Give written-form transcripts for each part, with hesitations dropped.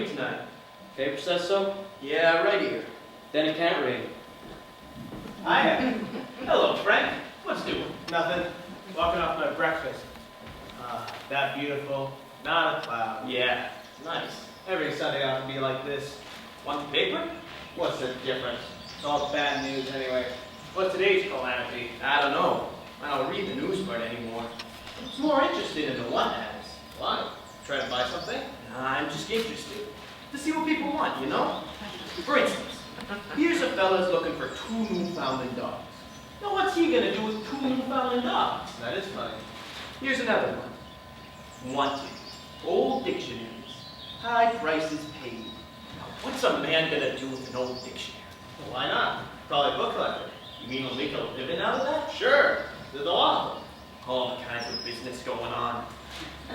read tonight. Paper says so? Yeah, right here. Then it can't read. I am. Hello, Frank. What's doing? Nothing. Walking off my breakfast. That beautiful. Not a cloud. Yeah, nice. Every Sunday ought to be like this. Want the paper? What's the difference? It's all bad news anyway. What's today's calamity? I don't know. I don't read the news part anymore. I'm more interested in the one ads. Why? Try to buy something? I'm just interested to see what people want, you know? For instance, here's a fella's looking for 2 Newfoundland dogs. Now what's he gonna do with 2 Newfoundland dogs? That is funny. Here's another one. Wanted. Old dictionaries. High prices paid. Now what's a man gonna do with an old dictionary? Well, why not? Probably a book collector. You mean he'll make a living out of that? Sure. There's a lot of them. All kinds of business going on.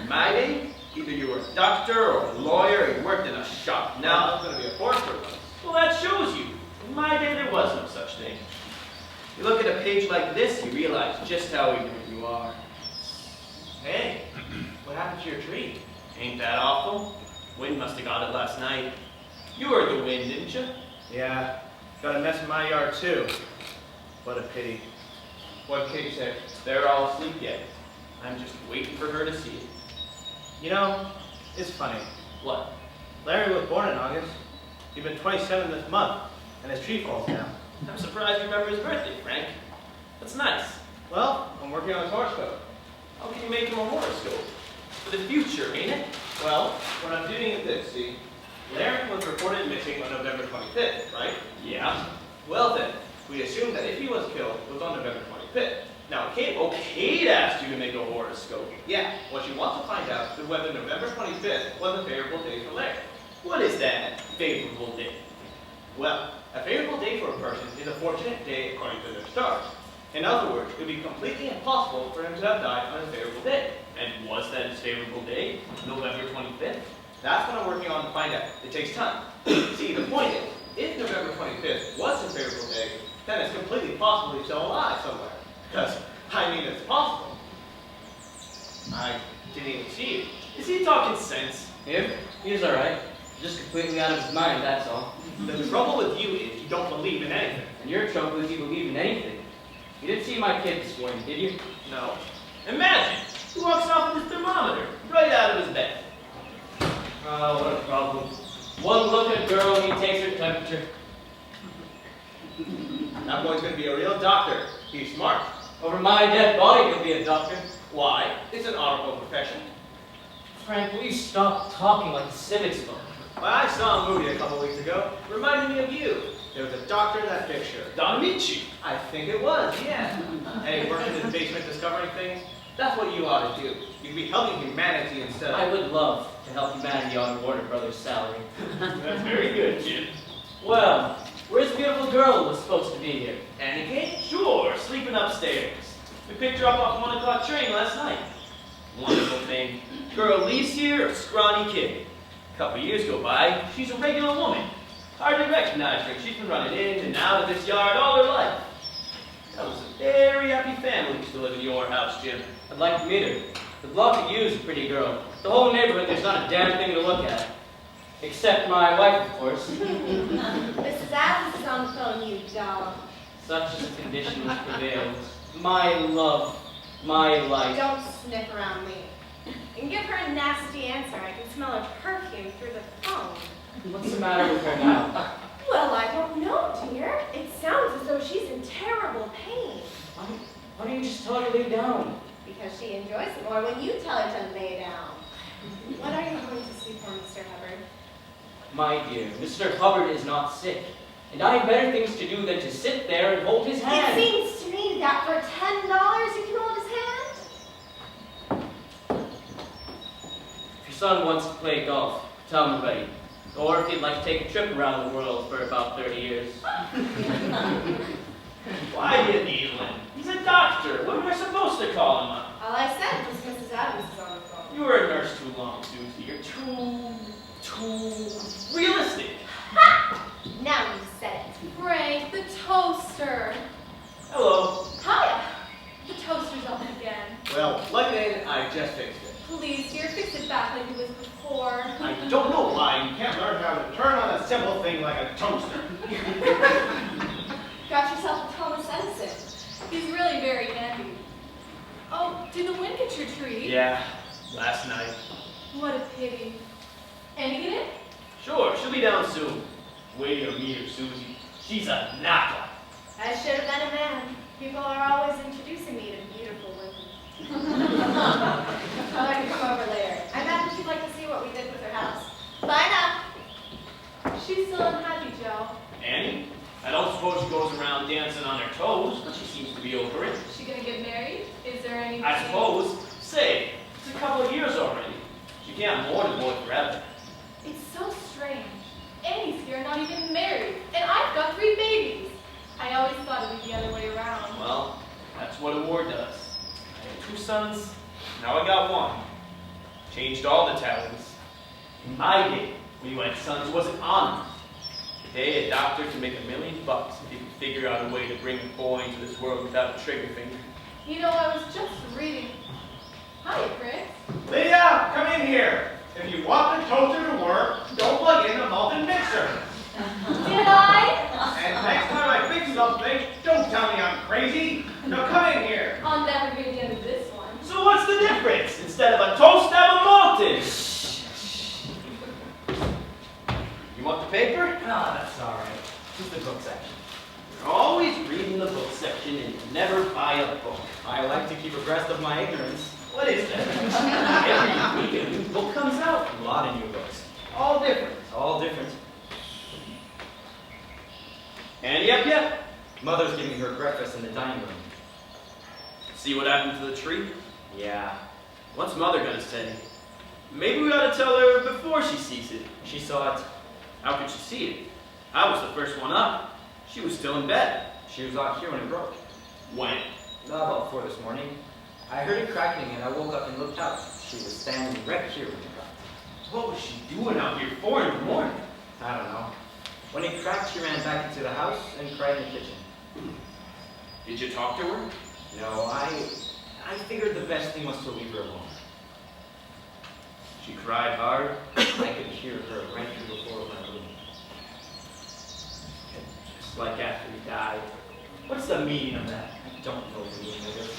In my day, either you were a doctor or a lawyer or you worked in a shop. Now Now, it's going to be a forester one. well, that shows you. In my day, there was no such thing. You look at a page like this, you realize just how ignorant you are. Hey, what happened to your tree? Ain't that awful? Wind must have got it last night. You heard the wind, didn't you? Yeah. Got a mess in my yard too. What a pity. What'd Kitty say? They're all asleep yet. I'm just waiting for her to see it. You know, it's funny. What? Larry was born in August. He's been 27 this month, and his tree falls down. I'm surprised you remember his birthday, Frank. That's nice. Well, I'm working on his horoscope. How can you make him a horoscope? For the future, ain't it? Well, what I'm doing is this, see? Larry was reported missing on November 25th, right? Yeah. Well then, we assume that if he was killed, it was on November 25th. Now, Kate, Kate asked you to make a horoscope. yeah, what she wants to find out is whether November 25th was a favorable day for Larry. What is that favorable day? Well, a favorable day for a person is a fortunate day according to their stars. In other words, it would be completely impossible for him to have died on a favorable day. And was that his favorable day? November 25th? That's what I'm working on to find out. It takes time. See, the point is, if November 25th was a favorable day, then it's completely possible he's still alive somewhere. Because, I mean, it's possible. I didn't even see you. Is he talking sense? Him? He's alright. Just completely out of his mind, that's all. The trouble with you is you don't believe in anything. And your trouble is you believe in anything. You didn't see my kid this morning, did you? No. Imagine, he walks off with his thermometer right out of his bed. Oh, what a problem. One look at a girl and he takes her temperature. That boy's going to be a real doctor. He's smart. Over my dead body he'll be a doctor. Why? It's an honorable profession. Frank, will you stop talking like a civics book? Well, I saw a movie a couple weeks ago. Reminded me of you. There was a doctor in that picture. Don Amici. I think it was, yeah. Hey, working in his basement discovering things? That's what you ought to do. You'd be helping humanity instead of... I would love to help humanity on Warner Brothers' salary. That's very good, Jim. Well, where's the beautiful girl who was supposed to be here? Annie Kate? Sure, sleeping upstairs. We picked her up off the 1 o'clock train last night. Wonderful thing. Girl leaves here, a scrawny kid. A couple years go by, she's a regular woman. Hardly recognize her. She's been running in and out of this yard all her life. That was a very happy family to live in your house, Jim. I'd like to meet her. The block could use a pretty girl. The whole neighborhood, there's not a damn thing to look at. Except my wife, of course. Mrs. Adams is on the phone, you dog. Such is the condition which prevails. My love, my life. Don't sniff around me. And give her a nasty answer. I can smell her perfume through the phone. What's the matter with her now? Well, I don't know, dear. It sounds as though she's in terrible pain. Why don't you just tell her to lay down? Because she enjoys it more when you tell her to lay down. What are you going to see for, Mr. Hubbard? My dear, Mr. Hubbard is not sick. And I have better things to do than to sit there and hold his hand. It seems to me that for $10 you can hold his hand. If your son wants to play golf, tell him about it. Or if he'd like to take a trip around the world for about 30 years. Why, you needling? He's a doctor. What am I supposed to call him up? All I said was Mrs. Adams is on the phone. You were a nurse too long, Susie. You're too realistic. Ha! Now you said it. Frank, the toaster. Hello. Hiya. The toaster's up again. Well, plug it in, I just fixed it. Please, dear, fix it back like it was before. I don't know why you can't learn how to turn on a simple thing like a toaster. Got yourself a Thomas Edison. He's really very handy. Oh, did the wind get your tree? Yeah, last night. What a pity. Annie get it? Sure, she'll be down soon. Wait till you meet her, Susie. She's a knocker. I should have been a man. People are always introducing me to beautiful women. I'll let you come over later. I imagine she'd like to see what we did with her house. Bye now. She's still unhappy, Joe. Annie? I don't suppose she goes around dancing on her toes, but she seems to be over it. Is she gonna get married? Is there any... I suppose. Say, it's a couple of years already. She can't mourn the boy forever. It's so strange. Annie's here, not even married, and I've got 3 babies. I always thought it would be the other way around. Well, that's what a war does. I had 2 sons, now I got 1. Changed all the talents. In my day, when you had sons, it wasn't honor. Today, a doctor can make $1 million if he can figure out a way to bring a boy into this world without a trigger finger. You know, I was just reading... Hi, Chris. Lydia, come in here. If you want the toaster to work, don't plug in a molten mixer. Did I? And next time I fix something, don't tell me I'm crazy. Now come in here. I'll never hear the end of this one. So what's the difference? Instead of a toast, have a molten. You want the paper? Ah, that's all right. Just the book section. You're always reading the book section and you never buy a book. I like to keep abreast of my ignorance. What is that? Every week a new book comes out. A lot of new books. All different. All different. Annie up yet? Mother's giving her breakfast in the dining room. See what happened to the tree? Yeah. What's Mother gonna say? Maybe we ought to tell her before she sees it. She saw it. How could she see it? I was the first one up. She was still in bed. She was out here when it broke. When? About 4 this morning. I heard it cracking and I woke up and looked out. She was standing right here when it cracked. What was she doing out here 4 in the morning? I don't know. When it cracked, she ran back into the house and cried in the kitchen. Did you talk to her? No, I figured the best thing was to leave her alone. She cried hard. I could hear her right through the floor of my room. Just like after he died. What's the meaning of that? I don't know the meaning of it.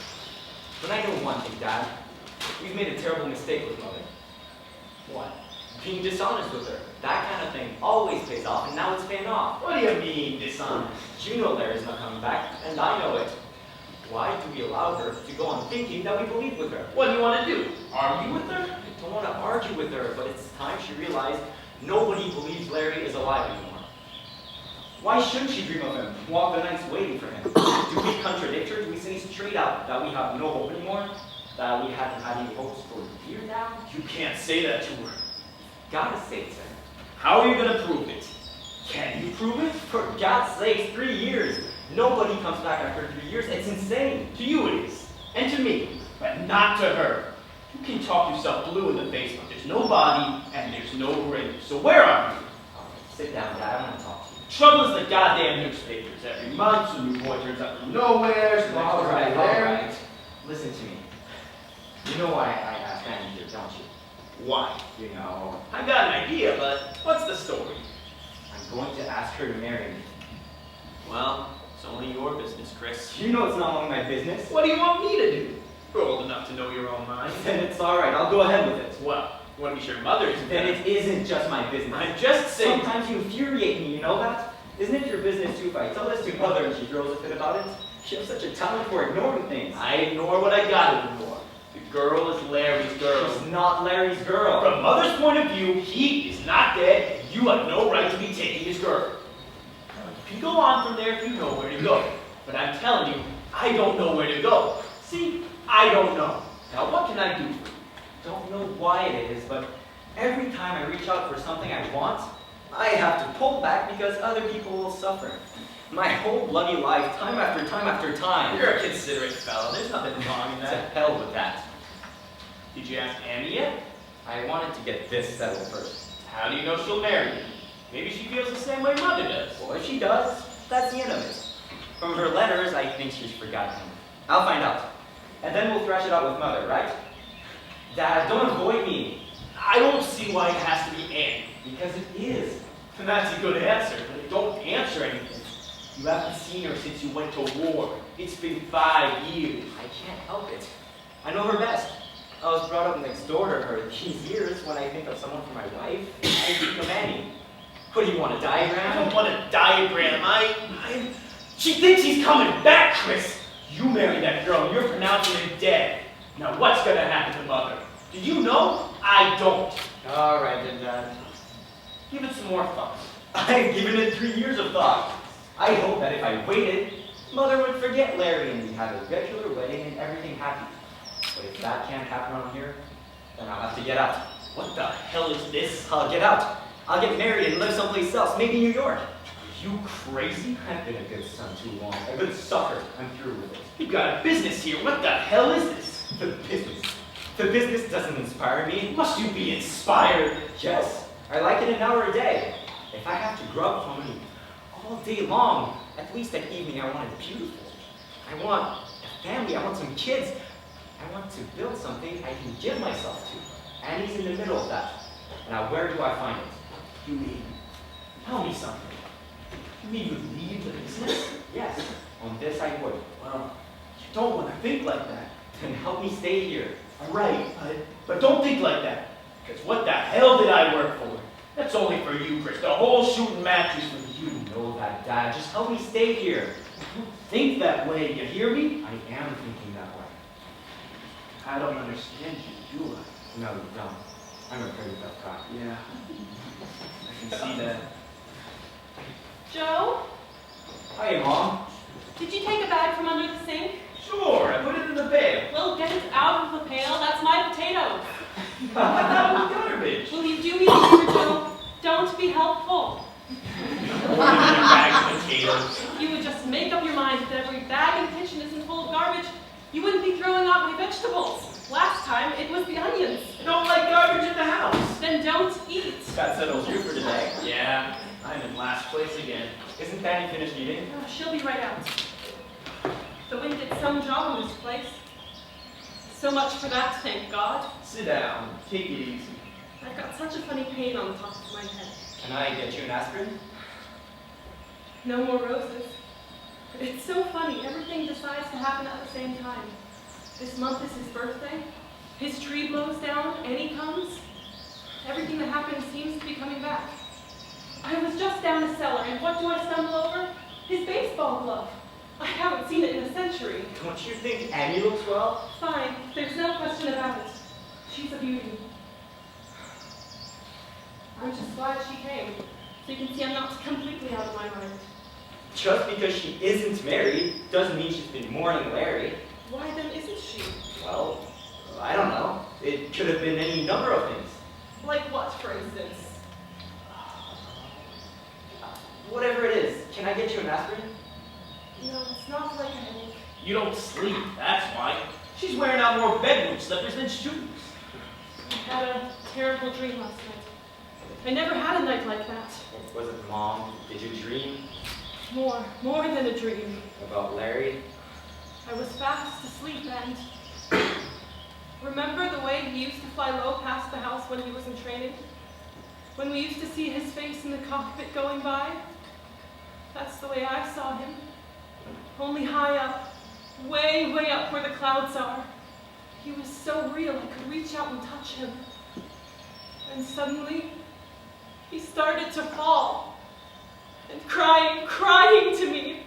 But I know one thing, Dad. We've made a terrible mistake with Mother. What? Being dishonest with her. That kind of thing always pays off, and now it's paying off. What do you mean, dishonest? You know Larry's not coming back, and I know it. Why do we allow her to go on thinking that we believe with her? What do you want to do? Argue with her? I don't want to argue with her, but it's time she realized nobody believes Larry is alive anymore. Why shouldn't she dream of him, walk the nights waiting for him? Do we contradict her? Do we say straight out that we have no hope anymore? That we haven't had any hopes for years now? You can't say that to her. Gotta say it, sir. How are you going to prove it? Can you prove it? For God's sake, 3 years. Nobody comes back after 3 years. It's insane. To you it is. And to me. But not to her. You can talk yourself blue in the face, but there's no body and there's no grave. So where are you? Sit down, Dad. I want to talk to you. Trouble is the goddamn newspapers. Every month, some new boy turns up from nowhere. Some All right, all there. right. Listen to me. You know why I asked Annie here, don't you? Why? You know, I got an idea, but what's the story? I'm going to ask her to marry me. Well, it's only your business, Chris. You know it's not only my business. What do you want me to do? You're old enough to know your own mind. Then it's all right. I'll go ahead with it. Well, you want to be sure Mother's Then it isn't just my business. I'm just saying. Sometimes you infuriate me, you know that? Isn't it your business too if I tell this to Mother and she throws a fit about it? She has such a talent for ignoring things. I ignore what I gotta ignore. The girl is Larry's girl. She's not Larry's girl. From Mother's point of view, he is not dead, and you have no right to be taking his girl. Now, you can go on from there if you know where to go. But I'm telling you, I don't know where to go. See, I don't know. Now, what can I do for you? Don't know why it is, but every time I reach out for something I want, I have to pull back because other people will suffer. My whole bloody life, time after time after time. You're a considerate fellow. There's nothing wrong in To that. hell with that. Did you ask Annie yet? I wanted to get this settled first. How do you know she'll marry you? Maybe she feels the same way Mother does. Well, if she does, that's the end of it. From her letters, I think she's forgotten him. I'll find out. And then we'll thrash it out with Mother, right? Dad, don't avoid me. I don't see why it has to be Annie. Because it is. And that's a good answer, but don't answer anything. You haven't seen her since you went to war. It's been 5 years. I can't help it. I know her best. I was brought up next door to her these years. When I think of someone for my wife, I think of Annie. What do you want, a I diagram? don't want a diagram. She thinks he's coming back, Chris. You married that girl and you're pronouncing her dead. Now what's gonna happen to Mother? Do you know? I don't. All right then, Dad. Give it some more thought. I've given it 3 years of thought. I hope that if I waited, Mother would forget Larry and we'd have a regular wedding and everything happy. But if that can't happen around here, then I'll have to get out. What the hell is this? I'll get out. I'll get married and live someplace else, maybe New York. Are you crazy? I've been a good son too long. A good sucker. I'm through with it. You got a business here. What the hell is this? The business. The business doesn't inspire me. Must you be inspired? Yes, I like it an hour a day. If I have to grub for money all day long, at least that evening I want it beautiful. I want a family. I want some kids. I want to build something I can give myself to. Annie's in the middle of that. Now, where do I find it? You mean, tell me something. You mean you leave the business? Yes, on this I would. Well, you don't want to think like that. Then help me stay here. All right, but don't think like that. Because what the hell did I work for? That's only for you, Chris. The whole shooting match is for you. You know that, Dad. Just help me stay here. Don't think that way, you hear me? I am thinking that way. I don't understand you, do I? No, you don't. I'm a pretty tough guy. Yeah. I can see that. Joe, Hi, Mom. did you take a bag from under the sink? Sure, I put it in the pail. Well, get it out of the pail. That's my potatoes. That was garbage. Will you do me a favor, Joe? Don't be helpful. Bag of potatoes. If you would just make up your mind that every bag in the kitchen isn't full of garbage, you wouldn't be throwing out my vegetables. Last time, it was the onions. I don't like garbage in the house. Then don't eat. That settles you for today. Yeah, I'm in last place again. Isn't Annie finished eating? She'll be right out. The wind did some job in this place. So much for that, thank God. Sit down. Take it easy. I've got such a funny pain on the top of my head. Can I get you an aspirin? No more roses. It's so funny, everything decides to happen at the same time. This month is his birthday. His tree blows down, Annie comes. Everything that happens seems to be coming back. I was just down the cellar, and what do I stumble over? His baseball glove. I haven't seen it in a century. Don't you think Annie looks well? Fine, there's no question about it. She's a beauty. I'm just glad she came, so you can see I'm not completely out of my mind. Just because she isn't married doesn't mean she's been mourning Larry. Why then isn't she? Well, I don't know. It could have been any number of things. Like what, for instance? Whatever it is, can I get you an aspirin? No, it's not like a headache. You don't sleep, that's why. She's wearing out more bedroom slippers than shoes. I had a terrible dream last night. I never had a night like that. Was it Mom? Did you dream More than a dream. about Larry? I was fast asleep and... Remember the way he used to fly low past the house when he was in training? When we used to see his face in the cockpit going by? That's the way I saw him. Only high up, way, way up where the clouds are. He was so real I could reach out and touch him. And suddenly, he started to fall. And crying to me.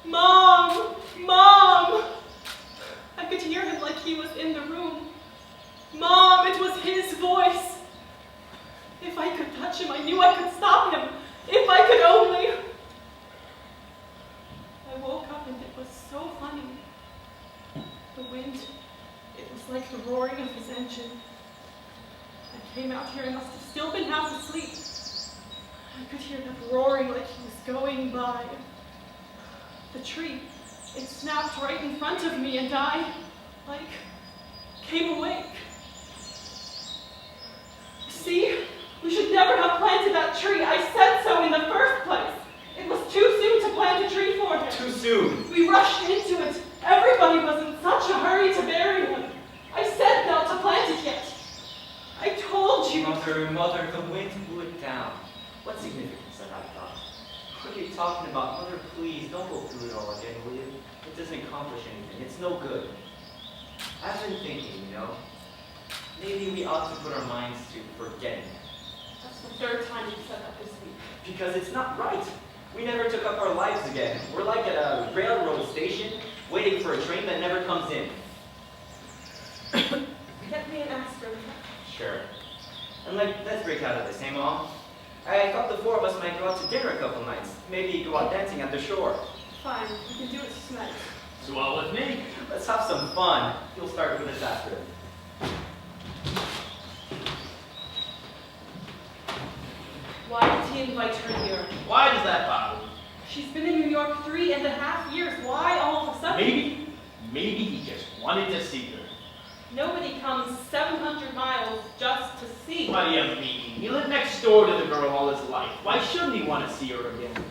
Mom! Mom! I could hear him like he was in the room. Mom, it was his voice. If I could touch him, I knew I could stop him. If I could only. I woke up and it was so funny. The wind, it was like the roaring of his engine. I came out here and must have still been half asleep. I could hear that roaring like he was going by. The tree, it snapped right in front of me and I, came awake. See? We should never have planted that tree. I said so in the first place. It was too soon to plant a tree for him. Too soon. We rushed into it. Everybody was in such a hurry to bury him. I said not to plant it yet. her mother, the wind blew it down. What significance had I thought? What are you talking about? Mother, please, don't go through it all again, will you? It doesn't accomplish anything. It's no good. I've been thinking, maybe we ought to put our minds to forgetting. That's the third time you've said that this week. Because it's not right. We never took up our lives again. We're like at a railroad station, waiting for a train that never comes in. Get me an aspirin. Sure. And let's break out of this, hey, Mom? I thought the four of us might go out to dinner a couple nights. Maybe go out dancing at the shore. Fine, we can do it tonight. Swell with me. Let's have some fun. You'll start with this aspirin. Why did he invite her here? Why does that bother you? She's been in New York 3.5 years. Why all of a sudden? Maybe he just wanted to see her. Nobody comes 700 miles just to see. What do you mean? He lived next door to the girl all his life. Why shouldn't he want to see her again?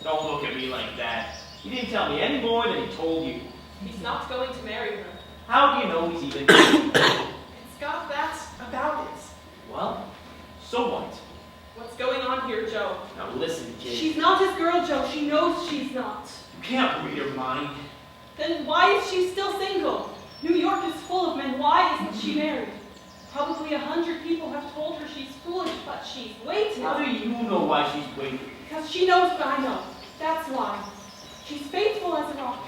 Don't look at me like that. He didn't tell me any more than he told you. He's not going to marry her. How do you know he's even... It's got that about it. Well, so what? What's going on here, Joe? Now listen, kid. She's not his girl, Joe. She knows she's not. You can't read her mind. Then why is she still single? New York is full of men. Why isn't she married? Probably 100 people have told her she's foolish, but she's waiting. How do you know why she's waiting? Because she knows what I know. That's why. She's faithful as a rock.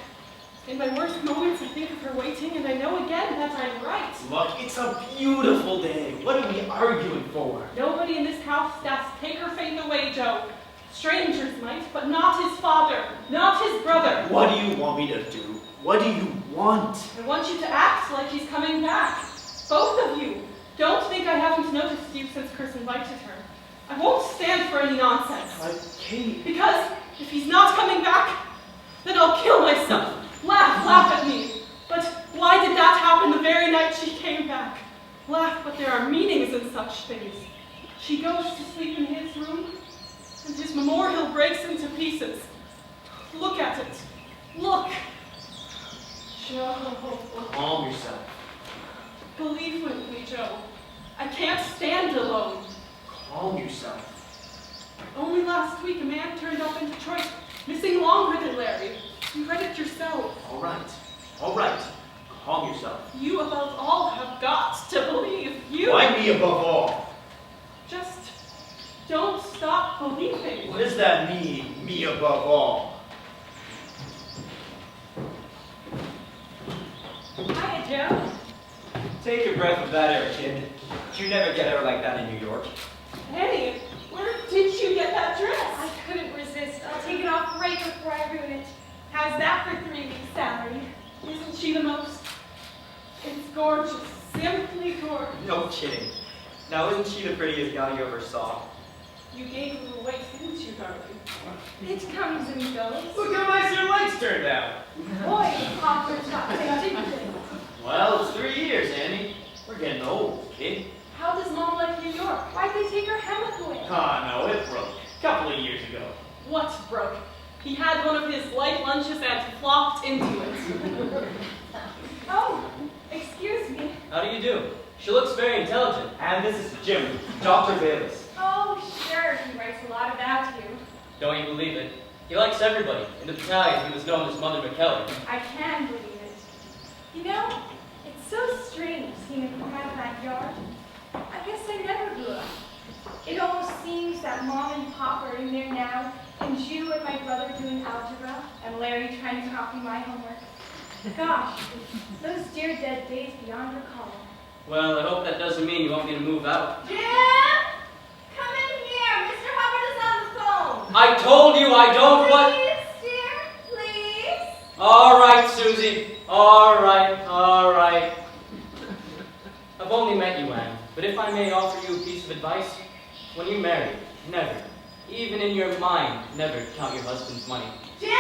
In my worst moments, I think of her waiting, and I know again that I'm right. Look, it's a beautiful day. What are we arguing for? Nobody in this house has to take her faith away, Joe. Strangers might, but not his father, not his brother. What do you want me to do? What do you want? I want you to act like he's coming back. Both of you. Don't think I haven't noticed you since Chris invited her. I won't stand for any nonsense. Kate. Because if he's not coming back, then I'll kill myself. Laugh at me. But why did that happen the very night she came back? Laugh, but there are meanings in such things. She goes to sleep in his room, and his memorial breaks into pieces. Look at it. Look. Joe. Calm yourself. Believe with me, Joe. I can't stand alone. Calm yourself. Only last week, a man turned up in Detroit, missing longer than Larry. You read it yourself. All right. Calm yourself. You, above all, have got to believe. You. Why me above all? Just don't stop believing. What does that mean, me above all? Hiya, Joe. Take a breath of that air, kid. You never get air like that in New York. Hey, where did you get that dress? I couldn't resist. I'll take it off right before I ruin it. How's that for 3 weeks' salary? Isn't she the most? It's gorgeous. Simply gorgeous. No kidding. Now, isn't she the prettiest gal you ever saw? You gave her away, didn't you, darling? It comes and goes. Look how nice your lights turned out. Boy, the poppers got big, didn't they? Well, it's 3 years, Andy. We're getting old, kid. How does Mom like New York? Why'd they take her hammock away? No, it broke. A couple of years ago. What broke? He had one of his light lunches and flopped into it. Oh, excuse me. How do you do? She looks very intelligent. And this is Jim, Dr. Bayless. Oh, sure, he writes a lot about you. Don't you believe it? He likes everybody. In the battalion, he was known as Mother McKellar. I can believe it. You know, it's so strange seeing him come out of that yard. I guess I never grew up. It almost seems that Mom and Pop are in there now, and you and my brother doing algebra, and Larry trying to copy my homework. Gosh, those dear dead days beyond recall. Well, I hope that doesn't mean you want me to move out. Jim! Come in here! Mr. Hubbard is on the phone! I told you I don't want... Please, dear, please! All right, Susie. All right. I've only met you, Anne. But if I may offer you a piece of advice, when you marry, never, even in your mind, never count your husband's money. Jim!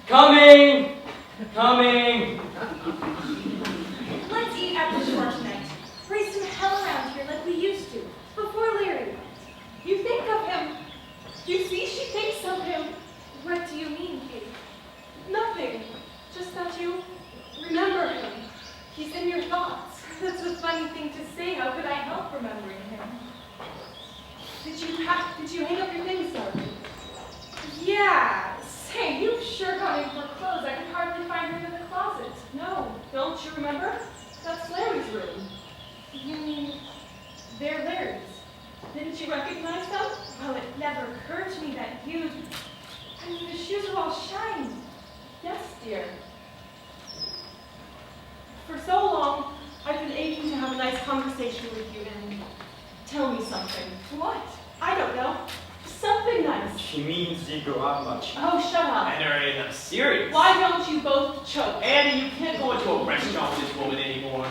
Coming! Let's eat at the shore tonight. Raise some hell around here like we used to, before Larry went. You think of him. You see, she thinks of him. What do you mean, Katie? Nothing. Just that you remember him. He's in your thoughts. That's a funny thing to say, how could I help remembering him? Did you hang up your things, darling? Yeah. Say, you've sure gone in for clothes. I can hardly find them in the closet. No, don't you remember? That's Larry's room. You mean They're Larry's. Didn't you recognize them? well, it never occurred to me that you'd... I mean, the shoes are all shiny. Yes, dear. For so long, I've been aching to have a nice conversation with you and tell me something. What? I don't know. Something nice. She means you go out much. Oh, shut up. Henry, I'm serious. Why don't you both choke? Andy, you can't go into a restaurant with this woman anymore.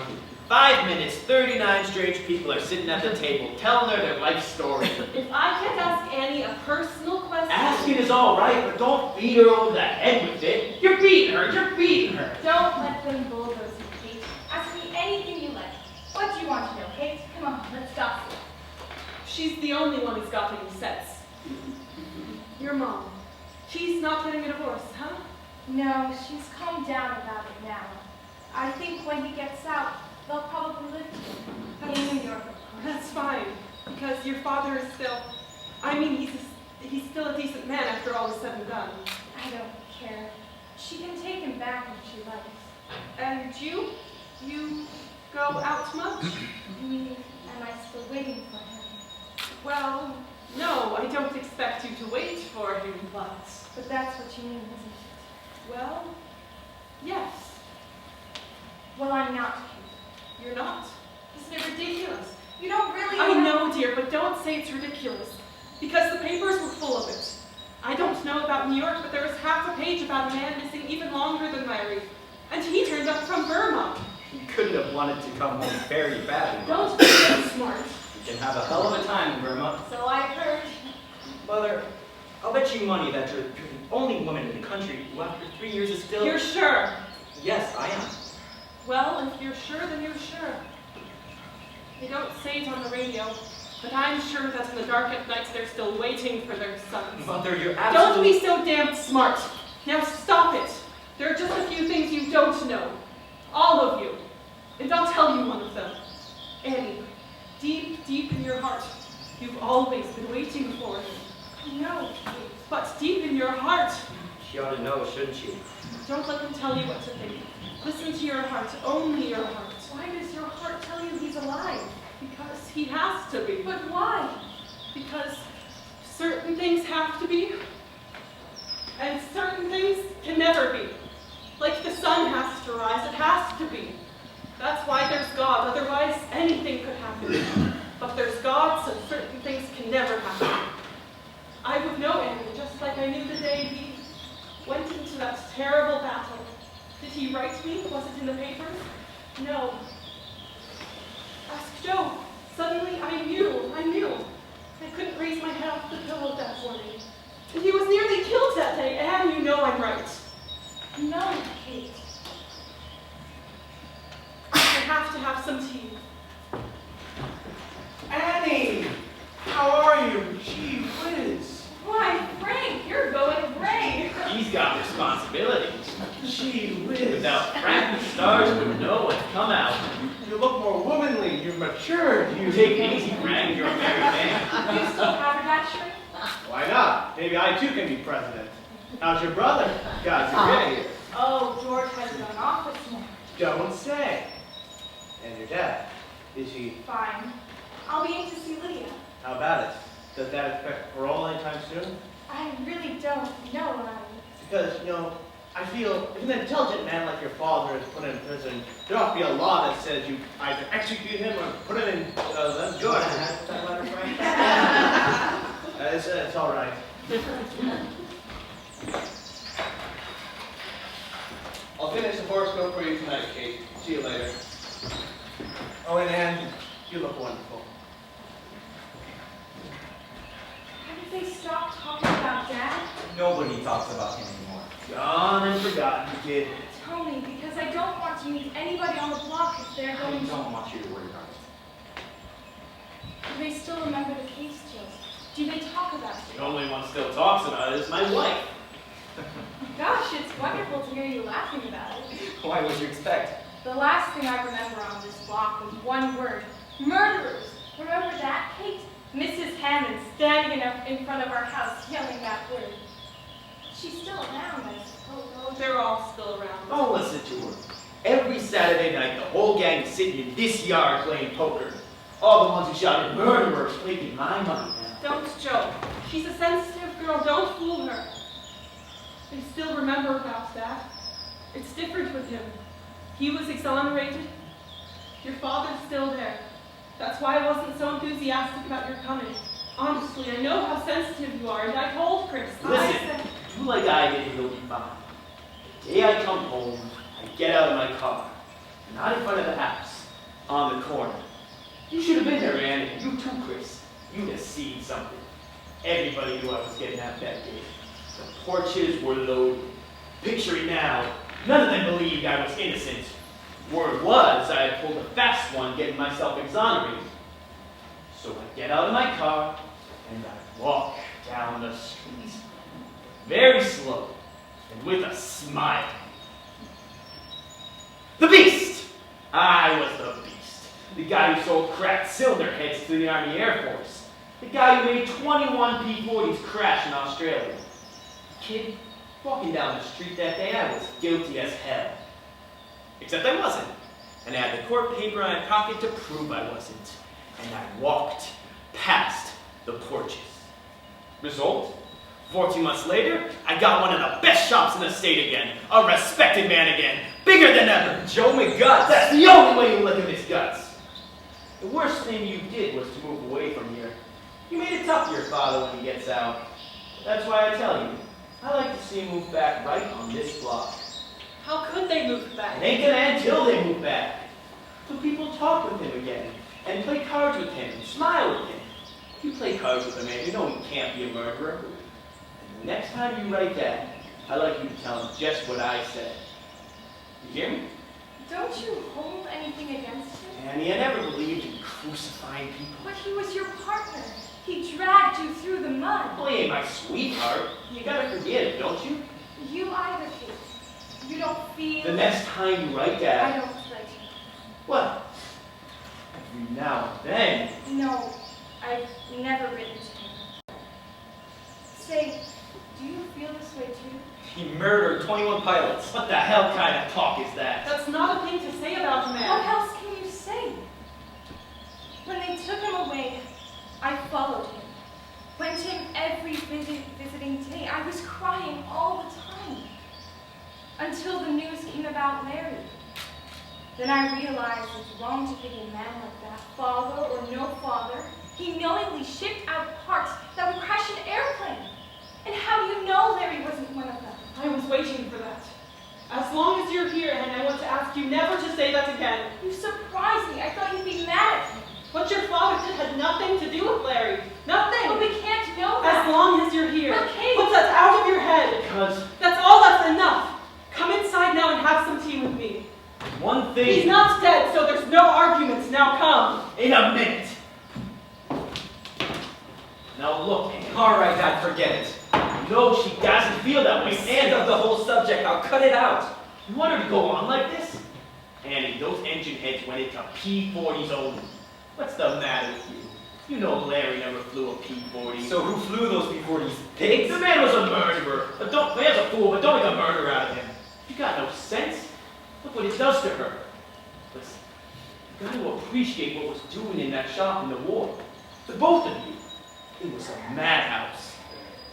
5 minutes, 39 strange people are sitting at the table, telling her their life story. If I can't ask Annie a personal question... Asking is all right, but don't beat her over the head with it. You're beating her. Don't let them bulldoze you, Kate. Ask me anything you like. What do you want to know, Kate? Come on, let's gossip. She's the only one who's got any sense. Your mom. She's not getting a divorce, huh? No, she's calmed down about it now. I think when he gets out, they'll probably live together. In New York, of course. That's fine, because your father is still... I mean, he's still a decent man after all is said and done. I don't care. She can take him back if she likes. And you? You go out much? You mean, am I still waiting for him? Well, no, I don't expect you to wait for him, but... But that's what you mean, isn't it? Well, yes. Well, I'm not, Kate. You're not? Isn't it ridiculous? You don't really I know, dear, but don't say it's ridiculous. Because the papers were full of it. I don't know about New York, but there was half a page about a man missing even longer than Larry. And he turned up from Burma. You couldn't have wanted to come home very badly. Don't be so smart. You can have a hell of a time in Burma. So I've heard. Mother, I'll bet you money that you're the only woman in the country who after 3 years is still... You're sure? Yes, I am. Well, if you're sure, then you're sure. They don't say it on the radio, but I'm sure that in the dark at nights they're still waiting for their sons. Mother, you're Don't absolutely... be so damn smart. Now stop it. There are just a few things you don't know. All of you. And I'll tell you one of them. Annie, deep, deep in your heart, you've always been waiting for him. No, Kate. But deep in your heart, She ought to know, shouldn't she? don't let them tell you what to think. Listen to your heart, only your heart. Why does your heart tell you he's alive? Because he has to be. But why? Because certain things have to be, and certain things can never be. Like the sun has to rise, it has to be. That's why there's God, otherwise anything could happen. But there's God, so certain things can never happen. I would know Andrew just like I knew the day he went into that terrible battle. Did he write me? Was it in the papers? No. Ask Joe. Suddenly I knew. I couldn't raise my head off the pillow that morning. And he was nearly killed that day, and you know I'm right. No, Kate. I have to have some tea. Annie! How are you? Gee whiz. Why, Frank, you're going great. He's got responsibilities. Gee whiz. Without Frank, the stars wouldn't know what to come out. You look more womanly. You've matured. You take it easy, Frank. You're a married man. You still have a bachelor? Why not? Maybe I too can be president. How's your brother? God's a idiot. Oh, George has an office now. Don't say. And your dad? Is he... Fine. I'll be in to see Lydia. How about it? Does Dad expect parole anytime soon? I really don't know. Because, you know, I feel if an intelligent man like your father is put in prison, there ought to be a law that says you either execute him or put him in the George. That letter, Frank? It's all right. I'll finish the horoscope for you tonight, Kate. See you later. Oh, and Anne, you look wonderful. Haven't they stopped talking about Dad? Nobody talks about him anymore. Gone and forgotten, kid. Tell me, because I don't want to meet anybody on the block if they're I going to... don't want you to worry about it. Do they still remember the case, Jill? Do they talk about it? The only one still talks about it is my wife. Gosh, it's wonderful to hear you laughing about it. Why would you expect? The last thing I remember on this block was one word, Murderers. Remember that, Kate? Mrs. Hammond standing in front of our house yelling that word. She's still around, I suppose. Oh, they're all still around. Don't listen to her. Every Saturday night, the whole gang is sitting in this yard playing poker. All the ones who shouted murderers taking my money now. Don't joke. She's a sensitive girl. Don't fool her. They still remember about that. It's different with him. He was exonerated. Your father's still there. That's why I wasn't so enthusiastic about your coming. Honestly, I know how sensitive you are, and I told Chris. Listen, do like I did and you'll be fine. The day I come home, I get out of my car. Not in front of the house, on the corner. You should have been there, Ann, and you too, Chris. You'd have seen something. Everybody knew I was getting out that day. The porches were loaded. Picture it now. None of them believed I was innocent. Word was, I had pulled a fast one getting myself exonerated. So I get out of my car, and I walk down the street. Very slow, and with a smile. The Beast! I was the Beast. The guy who sold cracked cylinder heads to the Army Air Force. The guy who made 21 P-40s crash in Australia. Kid, walking down the street that day, I was guilty as hell. Except I wasn't. And I had the court paper in my pocket to prove I wasn't. And I walked past the porches. Result? 14 months later, I got one of the best shops in the state again. A respected man again. Bigger than ever. Joe McGuts. That's the only way you look at his guts. The worst thing you did was to move away from here. You made it tough for your father when he gets out. That's why I tell you, I like to see him move back right on this block. How could they move back? It ain't gonna end until they move back. So people talk with him again, and play cards with him, and smile with him. If you play cards with a man, you know he can't be a murderer. And the next time you write that, I'd like you to tell him just what I said. You hear me? Don't you hold anything against him? Annie, I never believed in crucifying people. But he was your partner. He dragged you through the mud. Well, he ain't my sweetheart. You gotta forgive, don't you? You either, Kate. You don't feel... The next time you write I that... don't like you. What? Every now and then. No, I've never written to him. Say, do you feel this way too? He murdered 21 pilots. What the hell kind of talk is that? That's not a thing to say about a What man. else can you say? When they took him away, I followed him. Went to him every visiting day. I was crying all the time. Until the news came about Larry. Then I realized it's wrong to pick a man like that, father or no father. He knowingly shipped out parts that would crash an airplane. And how do you know Larry wasn't one of them? I was waiting for that. As long as you're here, and I want to ask you never to say that again. You surprised me. I thought you'd be mad at me. What your father did had nothing to do with Larry. Nothing. But we can't know that. As long as you're here. But Kate- Put that out of your head. Because That's all. That's enough. Come inside now and have some tea with me. one thing... He's not dead, so there's no arguments. Now come. In a minute. Now look, Annie. All right, Dad, forget it. No, she doesn't feel that way. End of the whole subject. I'll cut it out. You want her to go on like this? Annie, those engine heads went into P-40s only. What's the matter with you? You know Larry never flew a P-40. So who flew those P-40s? Pigs? The man was a murderer. But don't, man's a fool, but don't make a murderer out of him. You got no sense. Look what it does to her. Listen, you got to appreciate what was doing in that shop in the war. The both of you. It was a madhouse.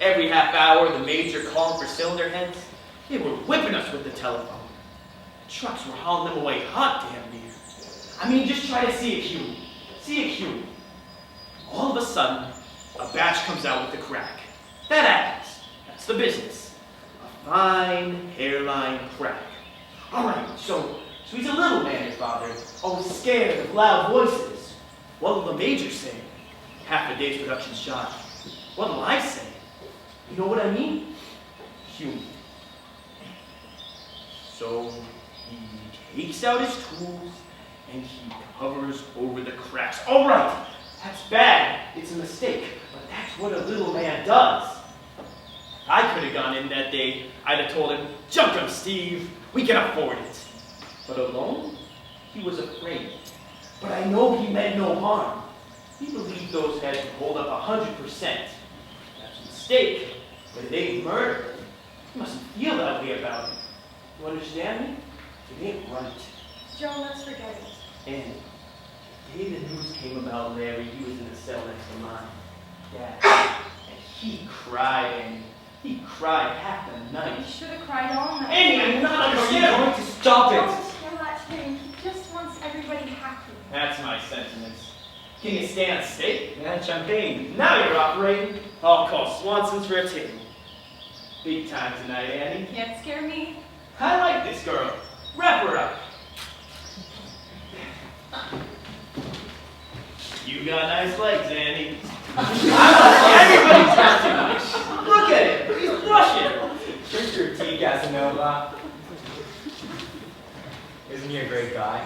Every half hour, the major called for cylinder heads. They were whipping us with the telephone. The trucks were hauling them away hot damn near. I mean, just try to see it human. See it human. All of a sudden, a batch comes out with a crack. That happens. That's the business. A fine hairline crack. All right, so he's a little man, your father. Oh, scared of loud voices. What will the major say? Half a day's production shot. What will I say? You know what I mean? Human. So he takes out his tools and he covers over the cracks. All right, that's bad. It's a mistake, but that's what a little man does. If I could have gone in that day, I'd have told him, junk him, Steve. We can afford it. But alone, he was afraid. But I know he meant no harm. He believed those heads would hold up 100%. That's a mistake, but it ain't murder. You mustn't feel that way about it. You understand me? It ain't right. Joe, let's forget it. And the day the news came about Larry, he was in the cell next to mine. Dad. And he cried, and he cried half the You night. should have cried all night. Annie, I'm not Are you understanding. going to stop Don't it? yell at him. He just wants everybody happy. That's my sentiments. Can you stand steak? And champagne. Now you're operating. I'll call Swanson's for a table. Big time tonight, Annie. Can't scare me. I like this girl. Wrap her up. You got nice legs, Annie. Everybody's got too much. Look at it. He's blushing. Drink your tea, Casanova. Isn't he a great guy?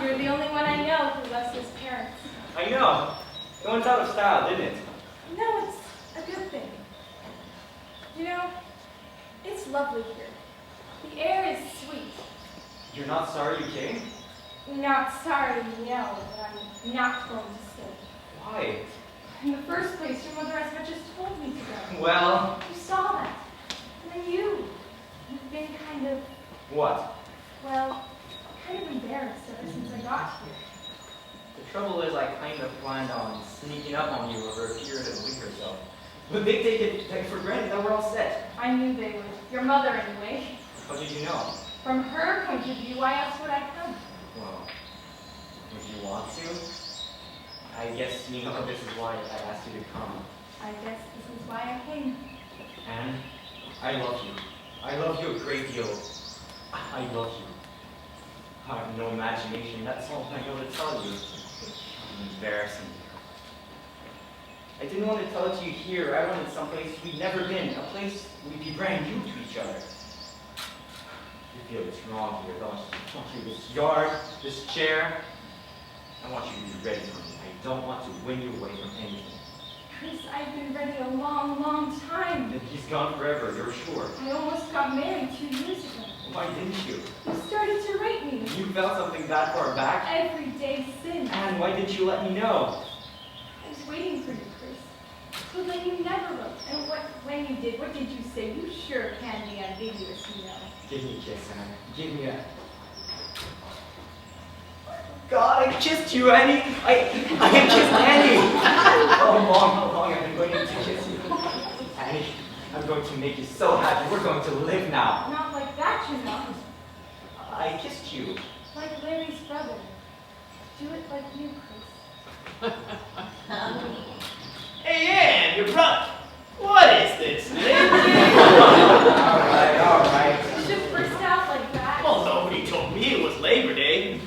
You're the only one I know who loves his parents. I know. It went out of style, didn't it? No, it's a good thing. You know, it's lovely here. The air is sweet. You're not sorry you came? Not sorry, no, but I'm not going to stay. Why? In the first place, your mother has just told me to go. Well, You saw that. And then you've been kind of, what? well, kind of embarrassed ever since I got here. The trouble is I kind of planned on sneaking up on you over a period of a week or so. But they take it for granted that we're all set. I knew they would. Your mother, anyway. How did you know? From her point of view, I asked would I come. Well, would you want to? I guess you know this is why I asked you to come. I guess this is why I came. And I love you. I love you a great deal. I love you. I have no imagination. That's all I know to tell you. Embarrassing. I didn't want to tell it to you here. I wanted someplace we'd never been. A place we'd be brand new to each other. You feel it's wrong here, don't you? Don't you? This yard, this chair. I want you to be ready for me. I don't want to win you away from anything. Chris, I've been ready a long, long time. And he's gone forever, you're sure. I almost got married 2 years ago. Why didn't you? You started to rate me. You felt something that far back? Every day since. And why didn't you let me know? I was waiting for you, Chris. But then you never wrote. And when you did, what did you say? You sure can be ambiguous, you know. Give me a kiss, Anne. Give me a... God, I kissed you, Annie! I kissed Annie! How long I've been waiting to kiss you. Annie, I'm going to make you so happy. We're going to live now. Not like that, you know. I kissed you. Like Larry's brother. Do it like you, Chris. Hey, Ann, your brother. What is this, Lynn? All right. You should burst out like that. Well, nobody told me it was Labor Day.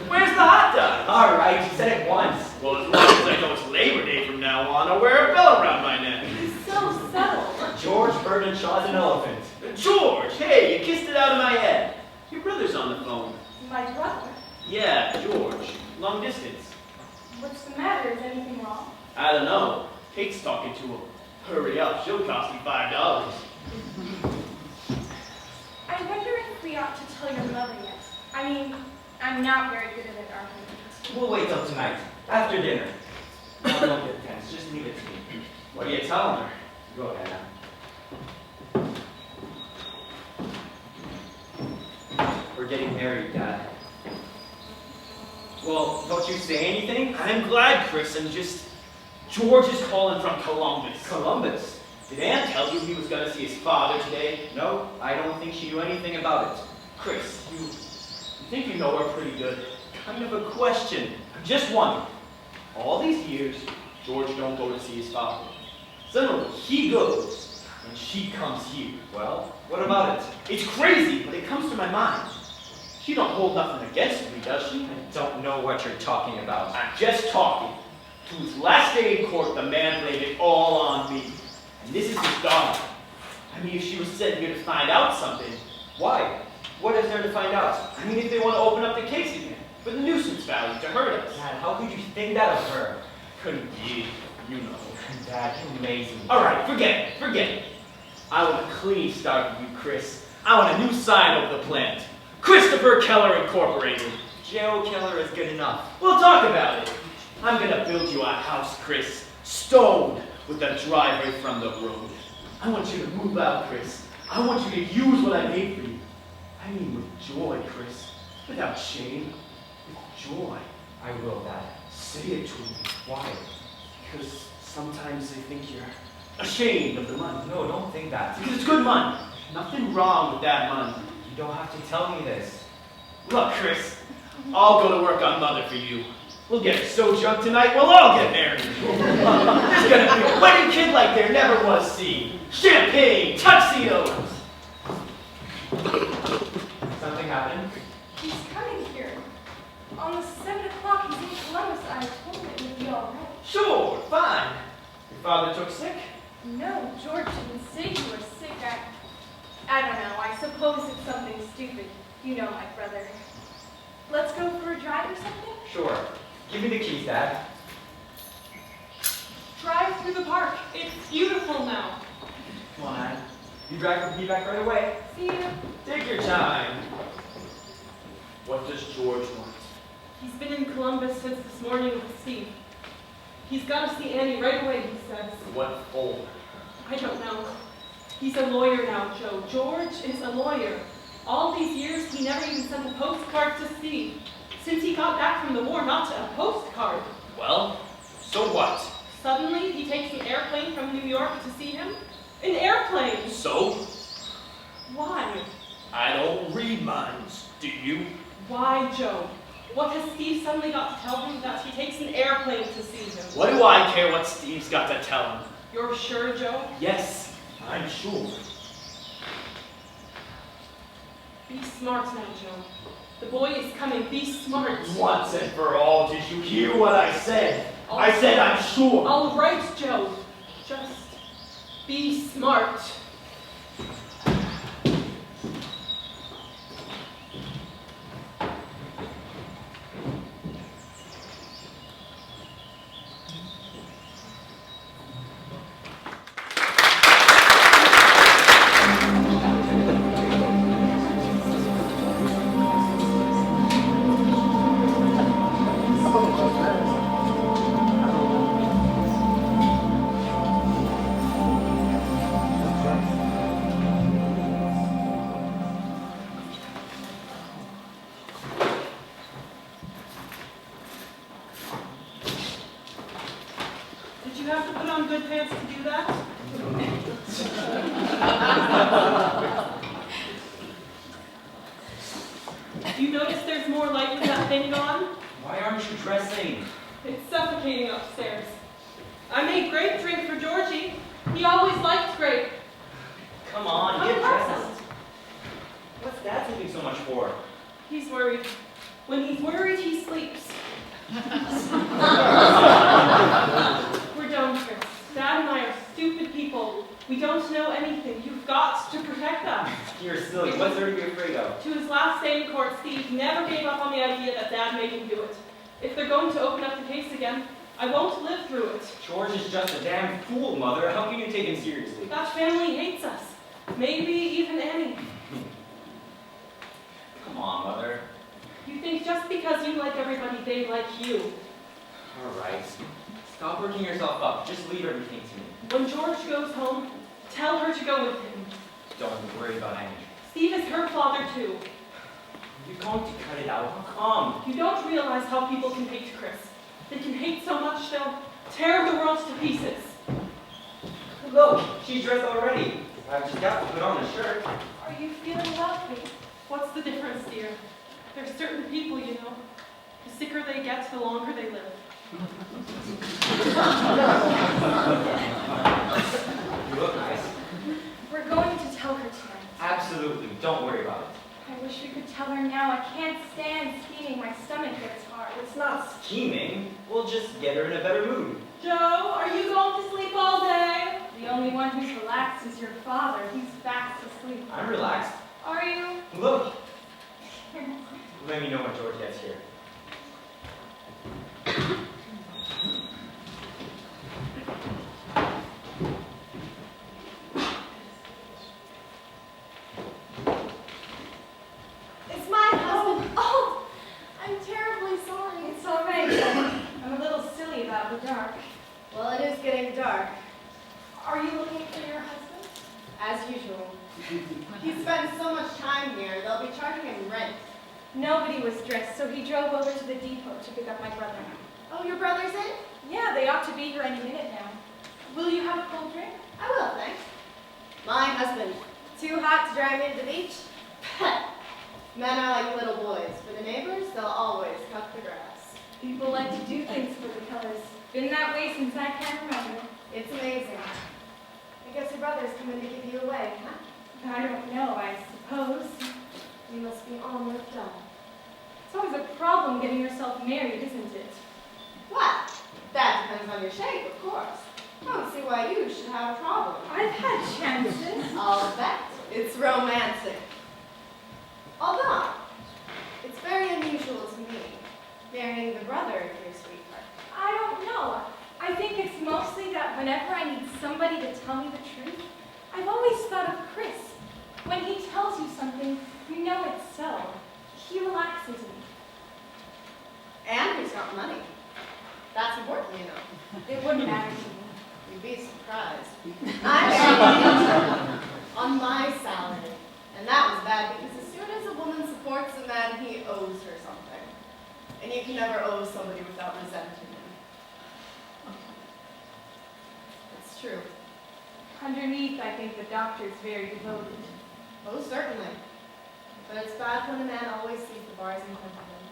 Where's the hot dog? All right, you said it once. Well, as long as I know it's Labor Day from now on, I'll wear a bell around my neck. He's so subtle. George Bernard-Shaw's an elephant. George, hey, you kissed it out of my head. Your brother's on the phone. My brother. Yeah, George. Long distance. What's the matter? Is anything wrong? I don't know. Kate's talking to him. Hurry up, she'll cost you $5. I wonder if we ought to tell your mother yet. I mean, I'm not very good at an argument. We'll wait till tonight, after dinner. Now don't get tense, just leave it to me. What are you telling her? Go ahead, Anne. We're getting married, Dad. Well, don't you say anything? I'm glad, Chris, and just... George is calling from Columbus. Columbus? Did Ann tell you he was going to see his father today? No, I don't think she knew anything about it. Chris, you think you know her pretty good? Kind of a question. I'm just wondering. All these years, George don't go to see his father. Suddenly, he goes, and she comes here. Well, what about it? It's crazy, but it comes to my mind. She don't hold nothing against me, does she? I don't know what you're talking about. I'm just talking. To his last day in court, the man blamed it all on me. And this is his daughter. I mean, if she was sent here to find out something. Why? What is there to find out? I mean, if they want to open up the case again, for the nuisance value to hurt us. Dad, how could you think that of her? Couldn't be, you know. Dad, you're amazing. All right, forget it. I want a clean start with you, Chris. I want a new sign over the plant. Christopher Keller Incorporated. Jail killer is good enough. We'll talk about it. I'm gonna build you a house, Chris. Stone with a driveway from the road. I want you to move out, Chris. I want you to use what I made for you. I mean with joy, Chris. Without shame. With joy. I will, Dad. Say it to me. Why? Because sometimes they think you're ashamed of the money. No, don't think that. Because it's good money. Nothing wrong with that money. You don't have to tell me this. Look, Chris, I'll go to work on Mother for you. We'll get so drunk tonight, we'll all get married. There's gonna be a wedding kid like there never was seen. Champagne, tuxedos. Something happened? He's coming here. On the 7 o'clock, he's in Columbus. I told him it would be all right. Sure, fine. Your father took sick? No, George didn't say you were sick. I don't know. I suppose it's something stupid. You know my brother. Let's go for a drive or something? Sure. Give me the keys, Dad. Drive through the park. It's beautiful now. Come on, Dad. You drive me back right away. See you. Take your time. What does George want? He's been in Columbus since this morning with Steve. He's got to see Annie right away, he says. What for? I don't know. He's a lawyer now, Joe. George is a lawyer. All these years, he never even sent a postcard to Steve. Since he got back from the war, not a postcard. Well, so what? Suddenly, he takes an airplane from New York to see him. An airplane! So? Why? I don't read minds. Do you? Why, Joe? What has Steve suddenly got to tell him that he takes an airplane to see him? What do I care what Steve's got to tell him? You're sure, Joe? Yes, I'm sure. Be smart now, Joe. The boy is coming. Be smart. Once and for all, did you hear what I said? I said I'm sure. All right, Joe. Just be smart. Did you have to put on good pants to do that? Do you notice there's more light with that thing on? Why aren't you dressing? It's suffocating upstairs. I made grape drink for Georgie. He always liked grape. Come on, get dressed. What's Dad taking so much for? He's worried. When he's worried, he sleeps. We're done, Chris. Dad and I are stupid people. We don't know anything. You've got to protect us. You're silly. What's there to be afraid of? To his last day in court, Steve never gave up on the idea that Dad made him do it. If they're going to open up the case again, I won't live through it. George is just a damn fool, Mother. How can you take him seriously? That family hates us. Maybe even Annie. Come on, Mother. You think just because you like everybody, they like you. All right. Stop working yourself up. Just leave everything to me. When George goes home, tell her to go with him. Don't worry about Annie. Steve is her father too. You're going to cut it out. How come? You don't realize how people can hate Chris. They can hate so much they'll tear the world to pieces. Look, she's dressed already. I've just got to put on a shirt. Are you feeling lovely? What's the difference, dear? There's certain people, you know. The sicker they get, the longer they live. You look nice. We're going to tell her tonight. Absolutely. Don't worry about it. I wish we could tell her now. I can't stand scheming. My stomach gets hard. It's not scheming. We'll just get her in a better mood. Joe, are you going to sleep all day? The only one who's relaxed is your father. He's fast asleep. I'm relaxed. Are you? Look. Let me know when George gets here. It's my husband. Oh, I'm terribly sorry. It's all right, then. I'm a little silly about the dark. Well, it is getting dark, Are you looking for your husband? as usual. He spends so much time here, they'll be charging him rent. Nobody was dressed, so he drove over to the depot to pick up my brother. Oh, your brother's in? Yeah, they ought to be here any minute now. Will you have a cold drink? I will, thanks. My husband. Too hot to drive me to the beach? Men are like little boys. For the neighbors, they'll always cut the grass. People like to do things for the colors. Been that way since I can remember. It's amazing. I guess your brother's coming to give you away, huh? I don't know, I suppose. You must be all worked up. It's always a problem getting yourself married, isn't it? What? That depends on your shape, of course. I don't see why you should have a problem. I've had chances. I'll bet. It's romantic. Although, it's very unusual to me, marrying the brother of your sweetheart. I don't know. I think it's mostly that whenever I need somebody to tell me the truth, I've always thought of Chris. When he tells you something, you know it's so. He relaxes me. And he's got money. That's important, you know. It wouldn't matter to me. You'd be surprised. I'm married on my salary. And that was bad because as soon as a woman supports a man, he owes her something. And you can never owe somebody without resenting him. It's true. Underneath, I think the doctor's very devoted. Oh, certainly. But it's bad when a man always sees the bars in front of him.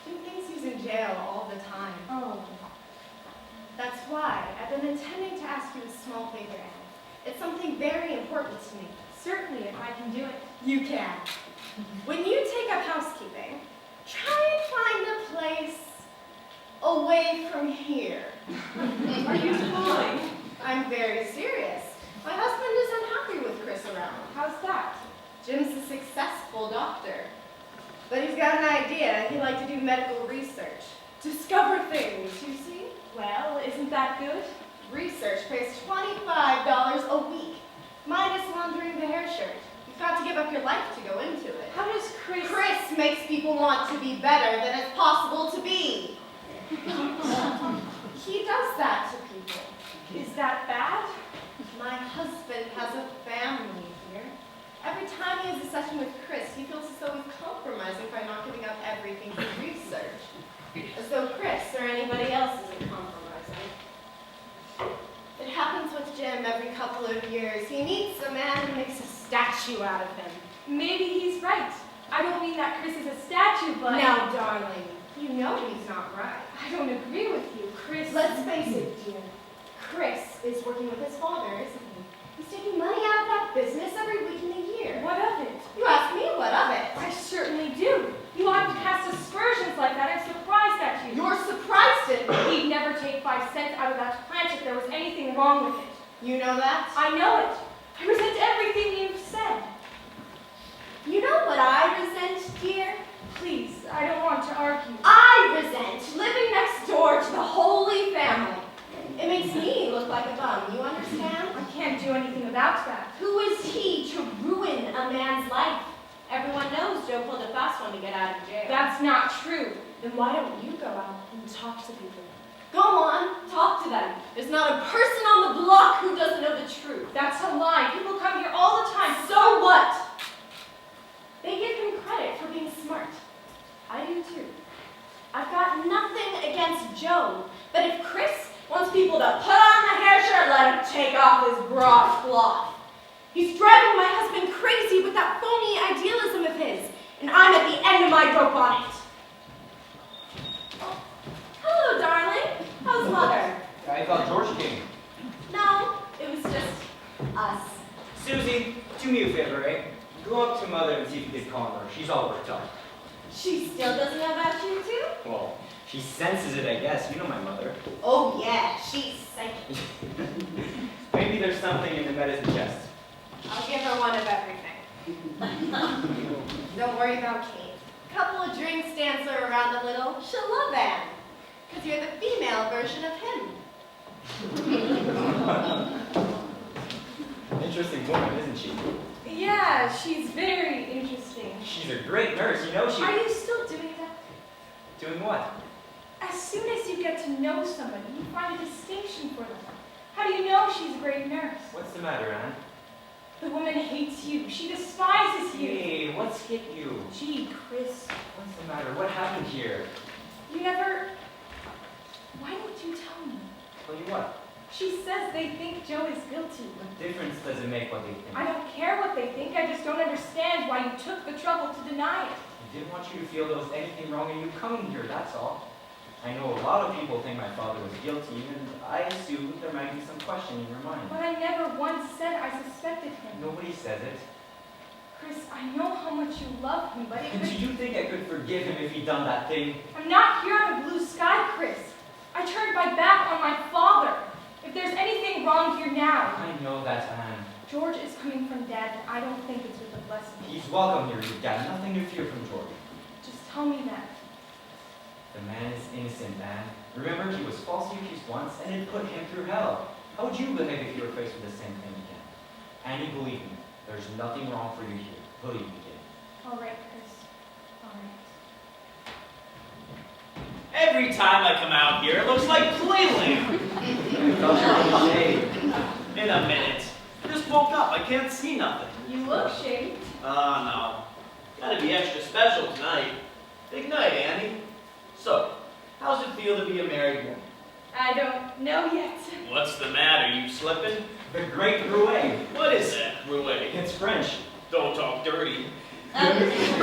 He thinks he's in jail all the time. Oh. That's why I've been intending to ask you a small favor, Anne. It's something very important to me. Certainly, if I can do it. You can. When you take up housekeeping, try and find a place away from here. Are you fooling? I'm very serious. My husband is unhappy with Chris around. How's that? Jim's a successful doctor. But he's got an idea. He'd like to do medical research. Discover things, you see? Well, isn't that good? Research pays $25 a week, minus laundering the hair shirt. You've got to give up your life to go into it. How does Chris... Chris makes people want to be better than it's possible to be. He does that to people. Is that bad? My husband has a family here. Every time he has a session with Chris, he feels as though he's compromising by not giving up everything for research. As though Chris or anybody else isn't compromising. It happens with Jim every couple of years. He meets a man and makes a statue out of him. Maybe he's right. I don't mean that Chris is a statue, but... Now, darling, you know he's not right. I don't agree with you. Chris... Let's face it, dear. Chris is working with his father, isn't he? He's taking money out of that business every week in the year. What of it? You ask me what of it. I certainly do. You ought to cast aspersions like that. I'm surprised at you. You're surprised at me. He'd never take 5 cents out of that plant if there was anything wrong with it. You know that? I know it. I resent everything you've said. You know what I resent, dear? Please, I don't want to argue. I resent living next door to the Holy Family. It makes me look like a bum, you understand? I can't do anything about that. Who is he to ruin a man's life? Everyone knows Joe pulled a fast one to get out of jail. That's not true. Then why don't you go out and talk to people? Go on, talk to them. There's not a person on the block who doesn't know the truth. That's a lie. People come here all the time. So what? They give him credit for being smart. I do too. I've got nothing against Joe, but if Chris wants people to put on the hair shirt, let him take off his broadcloth. He's driving my husband crazy with that phony idealism of his, and I'm at the end of my rope on it. Oh, hello, darling. How's mother? I thought George came. No, it was just us. Susie, do me a favor, eh? Go up to Mother and see if you could calm her. She's all worked up. She still doesn't know about you too? Well, she senses it, I guess. You know my mother. Oh yeah, she's psychic. Maybe there's something in the medicine chest. I'll give her one of everything. Don't worry about Kate. Couple of drinks dance her around a little. She'll love Anne. Because you're the female version of him. Interesting woman, isn't she? Yeah, she's very interesting. She's a great nurse, you know she... Are you still doing that? Doing what? As soon as you get to know somebody, you find a distinction for them. How do you know she's a great nurse? What's the matter, Anne? The woman hates you. She despises you. Hey, what's hit you? Gee, Chris, What's the matter? What happened here? you never... Why didn't you tell me? Tell you what? She says they think Joe is guilty. What difference does it make what they think? I don't care what they think. I just don't understand why you took the trouble to deny it. I didn't want you to feel there was anything wrong in you coming here, that's all. I know a lot of people think my father was guilty, and I assumed there might be some question in your mind. But I never once said I suspected him. Nobody says it. Chris, I know how much you love him, but it And do could... you think I could forgive him if he'd done that thing? I'm not here on a blue sky, Chris. I turned my back on my father. If there's anything wrong here now... I know that, Anne. George is coming from Dad, and I don't think it's with a blessing. He's welcome here. You've got nothing to fear from George. Just tell me that. The man is innocent, Anne. Remember, he was falsely accused once, and it put him through hell. How would you behave if you were faced with the same thing again? Annie, believe me, there's nothing wrong for you here. Believe me, kid. All right, Chris. All right. Every time I come out here, it looks like playland. I thought you were ashamed. In a minute. Just woke up. I can't see nothing. You look shaved. No. Gotta be extra special tonight. Big night, Annie. So, how's it feel to be a married woman? I don't know yet. What's the matter? You slipping? The Great Rouet. What is that, Rouet? It's French. Don't talk dirty. Somebody's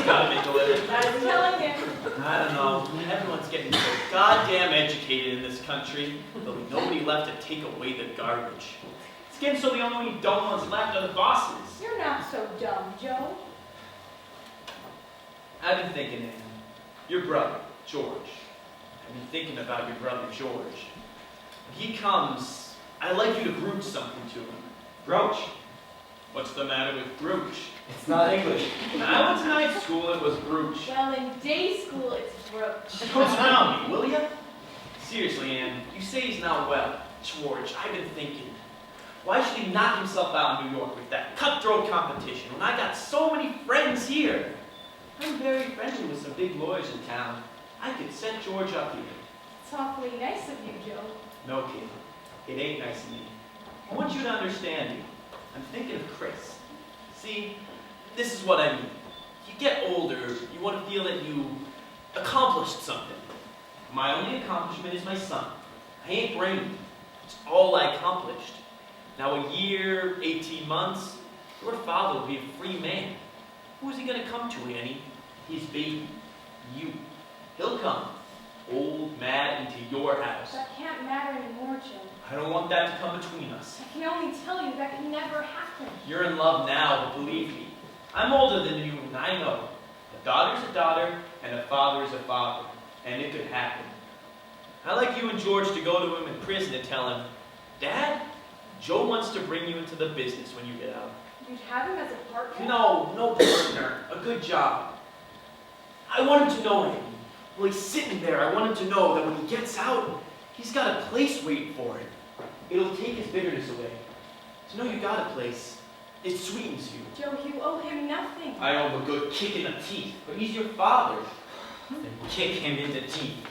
gotta make a living. I'm telling him. I don't know. Everyone's getting so goddamn educated in this country. There'll be nobody left to take away the garbage. It's getting so the only dumb ones left are the bosses. You're not so dumb, Joe. I've been thinking, Anne. Your brother, George. I've been thinking about your brother, George. When he comes, I'd like you to broach something to him. Broach. What's the matter with broach? It's not English. When I went to night school, it was broach. Well, in day school, it's brooch. Don't surround me, will ya? Seriously, Anne, you say he's not well. George, I've been thinking. Why should he knock himself out in New York with that cutthroat competition when I got so many friends here? I'm very friendly with some big lawyers in town. I could set George up here. It's awfully nice of you, Joe. No, kid. It ain't nice of me. I want you to understand me. I'm thinking of Chris. See, this is what I mean. You get older, you want to feel that you accomplished something. My only accomplishment is my son. I ain't brainy. It's all I accomplished. Now a year, 18 months, your father will be a free man. Who is he going to come to, Annie? His baby. You. He'll come, old, mad, into your house. That can't matter anymore, Joe. I don't want that to come between us. I can only tell you that can never happen. You're in love now, but believe me, I'm older than you, and I know. A daughter's a daughter, and a father's a father, and it could happen. I'd like you and George to go to him in prison and tell him, Dad, Joe wants to bring you into the business when you get out. You'd have him as a partner? No partner. A good job. I want him to know him. Well, he's sitting there. I want him to know that when he gets out, he's got a place waiting for him. It'll take his bitterness away. To know you got a place, it sweetens you. Joe, you owe him nothing. I owe him a good kick in the teeth, but he's your father. Then kick him in the teeth.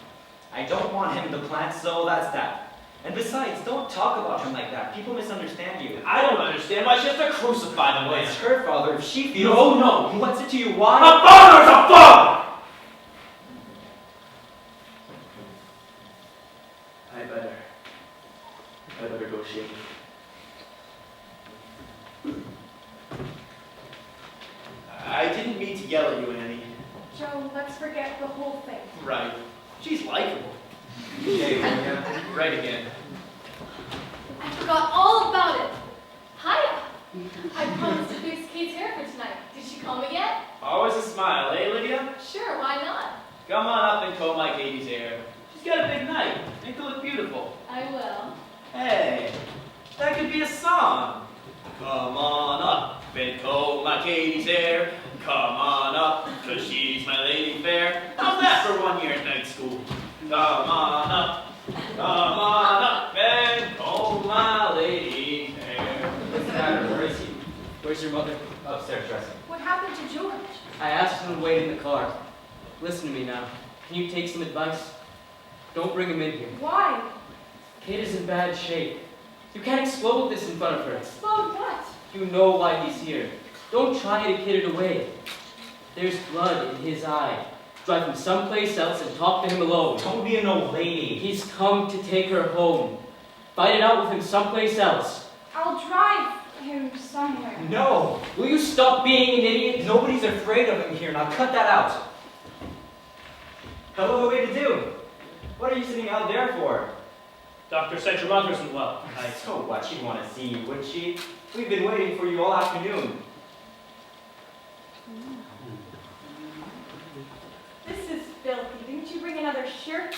I don't want him to plant, so that's that. And besides, don't talk about him like that. People misunderstand you. I don't understand why she has to crucify the Well, man. it's her father. If she feels... No. He wants it to you. A Why? father's a father! I better go shave. I didn't mean to yell at you, Annie. Joe, let's forget the whole thing. Right. She's likable. Hey, Lydia. Right again. I forgot all about it. Hiya. I promised to fix Kate's hair for tonight. Did she call me yet? Always a smile, eh, Lydia? Sure, why not? Come on up and comb my Katie's hair. She's got a big night. Make her look beautiful. I will. Hey, that could be a song. Come on up and comb my Katie's hair. Come on up, 'cause she's my lady fair. How's that for 1 year at night school? Come on up and comb my lady's hair. What's the matter? Where is he? Where's your mother? Upstairs dressing. What happened to George? I asked him to wait in the car. Listen to me now. Can you take some advice? Don't bring him in here. Why? Kid is in bad shape. You can't explode this in front of her. Explode what? You know why he's here. Don't try to kid it away. There's blood in his eye. Drive him someplace else and talk to him alone. Don't be an old lady. He's come to take her home. Fight it out with him someplace else. I'll drive him somewhere. No. Will you stop being an idiot? Nobody's afraid of him here. Now cut that out. Hell of a way to do. What are you sitting out there for? Doctor said your mother isn't well. So what? She'd want to see you, would she? We've been waiting for you all afternoon. This is filthy. Didn't you bring another shirt?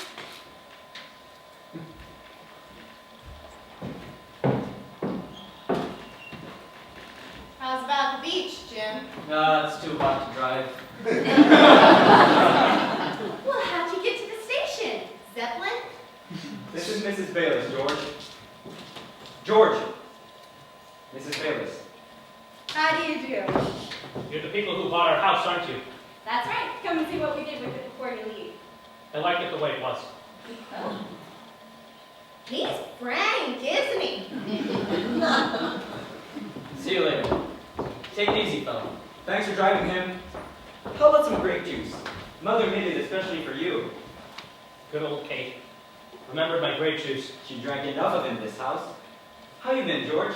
How's about the beach, Jim? It's too hot to drive. Well, how'd you get to the station? Zeppelin? This is Mrs. Bayless, George. George! Mrs. Bayless. How do you do? You're the people who bought our house, aren't you? That's right. Come and see what we did with it before you leave. I like it the way it was. Oh. He's frank, isn't he? See you later. Take it easy, fella. Thanks for driving him. How about some grape juice? Mother made it especially for you. Good old Kate. Remembered my grape juice. She drank enough of it in this house. How you been, George?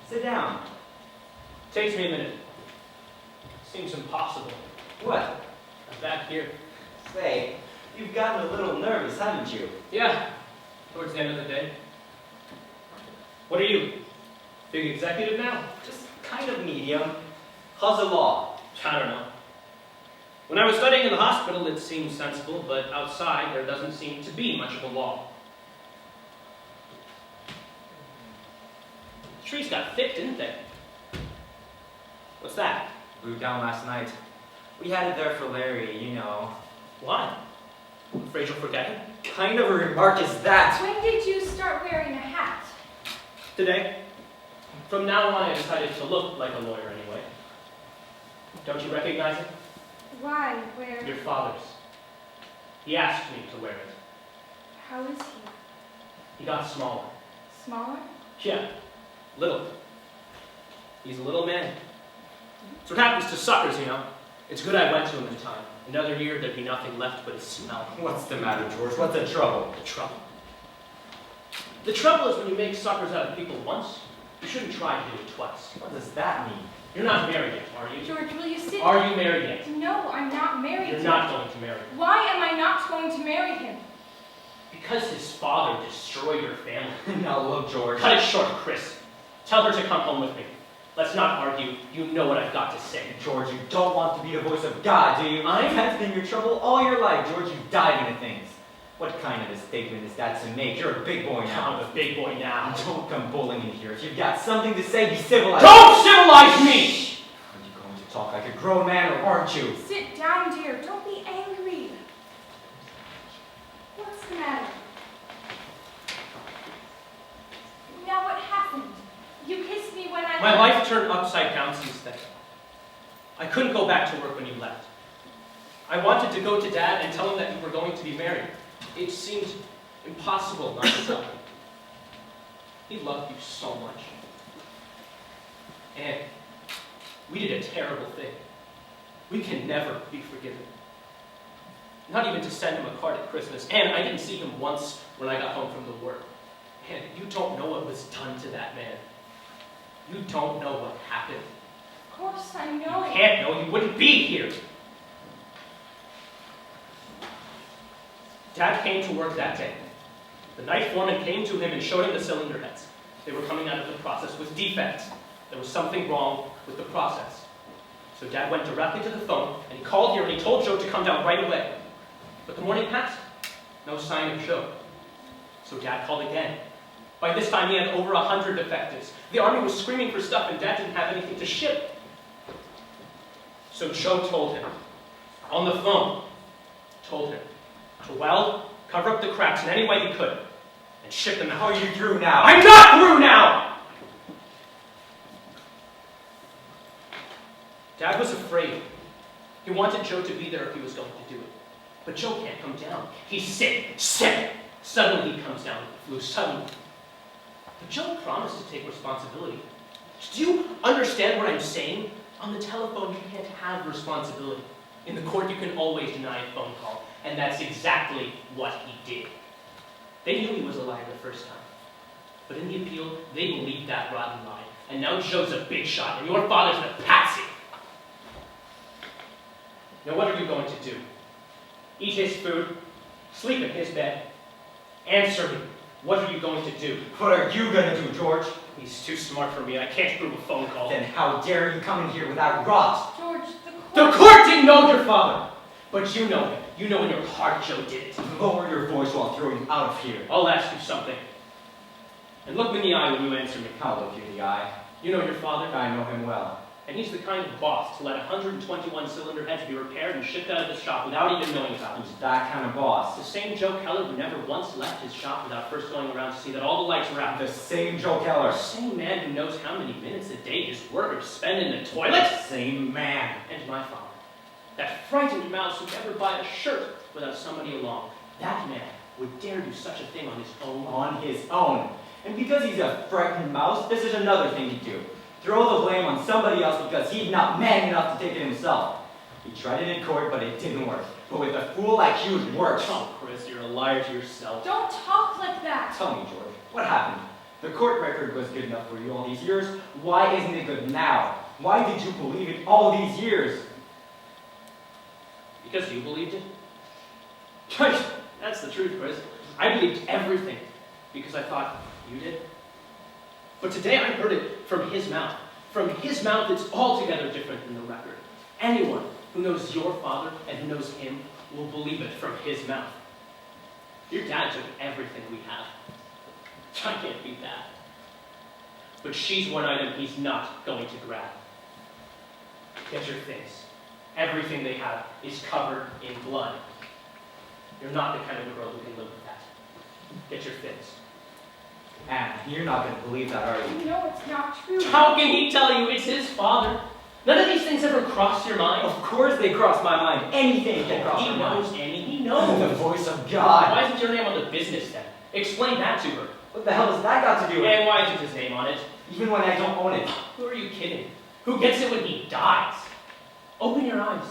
Sit down. Takes me a minute. Seems impossible. What? I'm back here. Say, you've gotten a little nervous, haven't you? Yeah, towards the end of the day. What are you? Big executive now? Just kind of medium. How's the law? I don't know. When I was studying in the hospital, it seemed sensible, but outside there doesn't seem to be much of a law. The trees got thick, didn't they? What's that? Blew down last night. We had it there for Larry, you know. Why? Afraid you'll forget it? Kind of a remark is that? When did you start wearing a hat? Today. From now on, I decided to look like a lawyer anyway. Don't you recognize it? Why? Where? Your father's. He asked me to wear it. How is he? He got smaller. Smaller? Yeah, little. He's a little man. It's what happens to suckers, you know. It's good I went to him in time. Another year, there'd be nothing left but his smell. What's the matter, George? What's the trouble? The trouble. The trouble is when you make suckers out of people once, you shouldn't try to do it twice. What does that mean? You're not married yet, are you? George, will you sit Are you married yet? No, I'm not married You're yet. not going to marry him. Why am I not going to marry him? Because his father destroyed your family. Now look, George. Cut it short, Chris. Tell her to come home with me. Let's not argue. You know what I've got to say. George, you don't want to be the voice of God, do you? That's been your trouble all your life, George. You've died into things. What kind of a statement is that to make? You're a big boy now. I'm a big boy now. Don't come bowling in here. If you've got something to say, be civilized. Don't civilize me! Are you going to talk like a grown man, or aren't you? Sit down, dear. Don't be angry. What's the matter? Now what happened? You kissed me when I... My life turned upside down since then. I couldn't go back to work when you left. I wanted to go to Dad and tell him that you were going to be married. It seemed impossible not to tell him. He loved you so much. And we did a terrible thing. We can never be forgiven. Not even to send him a card at Christmas. And I didn't see him once when I got home from the work. And you don't know what was done to that man. You don't know what happened. Of course I know. You can't know, you wouldn't be here. Dad came to work that day. The night foreman came to him and showed him the cylinder heads. They were coming out of the process with defects. There was something wrong with the process. So Dad went directly to the phone, and he called here and he told Joe to come down right away. But the morning passed. No sign of Joe. So Dad called again. By this time, he had over 100 defectives. The army was screaming for stuff, and Dad didn't have anything to ship. So Joe told him, on the phone, told him to weld, cover up the cracks in any way he could, and ship them out. How are you through now? I'm not through now! Dad was afraid. He wanted Joe to be there if he was going to do it. But Joe can't come down. He's sick. Sick! Suddenly he comes down with the flu. Suddenly. But Joe promised to take responsibility. Do you understand what I'm saying? On the telephone, you can't have responsibility. In the court, you can always deny a phone call. And that's exactly what he did. They knew he was a liar the first time. But in the appeal, they believed that rotten lie. And now Joe's a big shot, and your father's the patsy. Now what are you going to do? Eat his food? Sleep in his bed? Answer me. What are you going to do? What are you gonna do, George? He's too smart for me. I can't prove a phone call. Then how dare you come in here without rot? George, The court didn't know your father! But you know him. You know in your heart Joe did it. Lower your voice while throwing you out of here. I'll ask you something. And look me in the eye when you answer me. I'll look you in the eye. You know your father? I know him well. And he's the kind of boss to let 121 cylinder heads be repaired and shipped out of the shop without even knowing about it. He's that kind of boss. The same Joe Keller who never once left his shop without first going around to see that all the lights were out. The same Joe Keller. The same man who knows how many minutes a day his workers spend in the toilet. Same man. And my father. That frightened mouse who'd never buy a shirt without somebody along. That man would dare do such a thing on his own. On his own. And because he's a frightened mouse, this is another thing he'd do. Throw the blame on somebody else because he's not man enough to take it himself. He tried it in court, but it didn't work. But with a fool like you, it works. Oh, Chris, you're a liar to yourself. don't talk like that. Tell me, George, what happened? The court record was good enough for you all these years. Why isn't it good now? Why did you believe it all these years? Because you believed it? That's the truth, Chris. I believed everything because I thought you did. But today I heard it from his mouth. From his mouth, it's altogether different than the record. Anyone who knows your father and who knows him will believe it from his mouth. Your dad took everything we have. I can't beat that. But she's one item he's not going to grab. Get your things. Everything they have is covered in blood. You're not the kind of girl who can live with that. Get your things. Anne, you're not going to believe that, are you? You know it's not true. How can he tell you it's his father? None of these things ever crossed your mind. Of course they cross my mind. Anything can cross He my knows, mind. Annie. He The knows. voice of God. Why isn't your name on the business then? Explain that to her. What the hell has that got to do with it? And why isn't his name on it? Even when I don't own it. Who are you kidding? Who gets it when he dies? Open your eyes.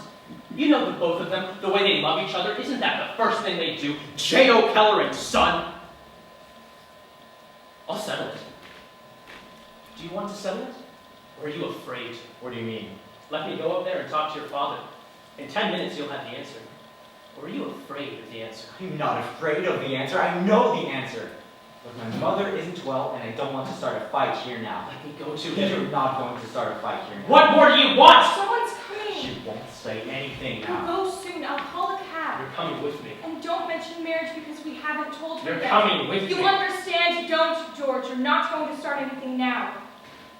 You know the both of them, the way they love each other, isn't that the first thing they do? J.O. Keller and son. I'll settle it. Do you want to settle it? Or are you afraid? What do you mean? Let me go up there and talk to your father. In 10 minutes you'll have the answer. Or are you afraid of the answer? I'm not afraid of the answer. I know the answer. But my mother isn't well, and I don't want to start a fight here now. Let me go to You're him. not going to start a fight here now. What more do you want? Someone's coming. She won't say anything We'll now. go soon. I'll call a cab. You're coming with me. And don't mention marriage because we haven't told her You're yet. coming with You me. understand? Don't, George. You're not going to start anything now.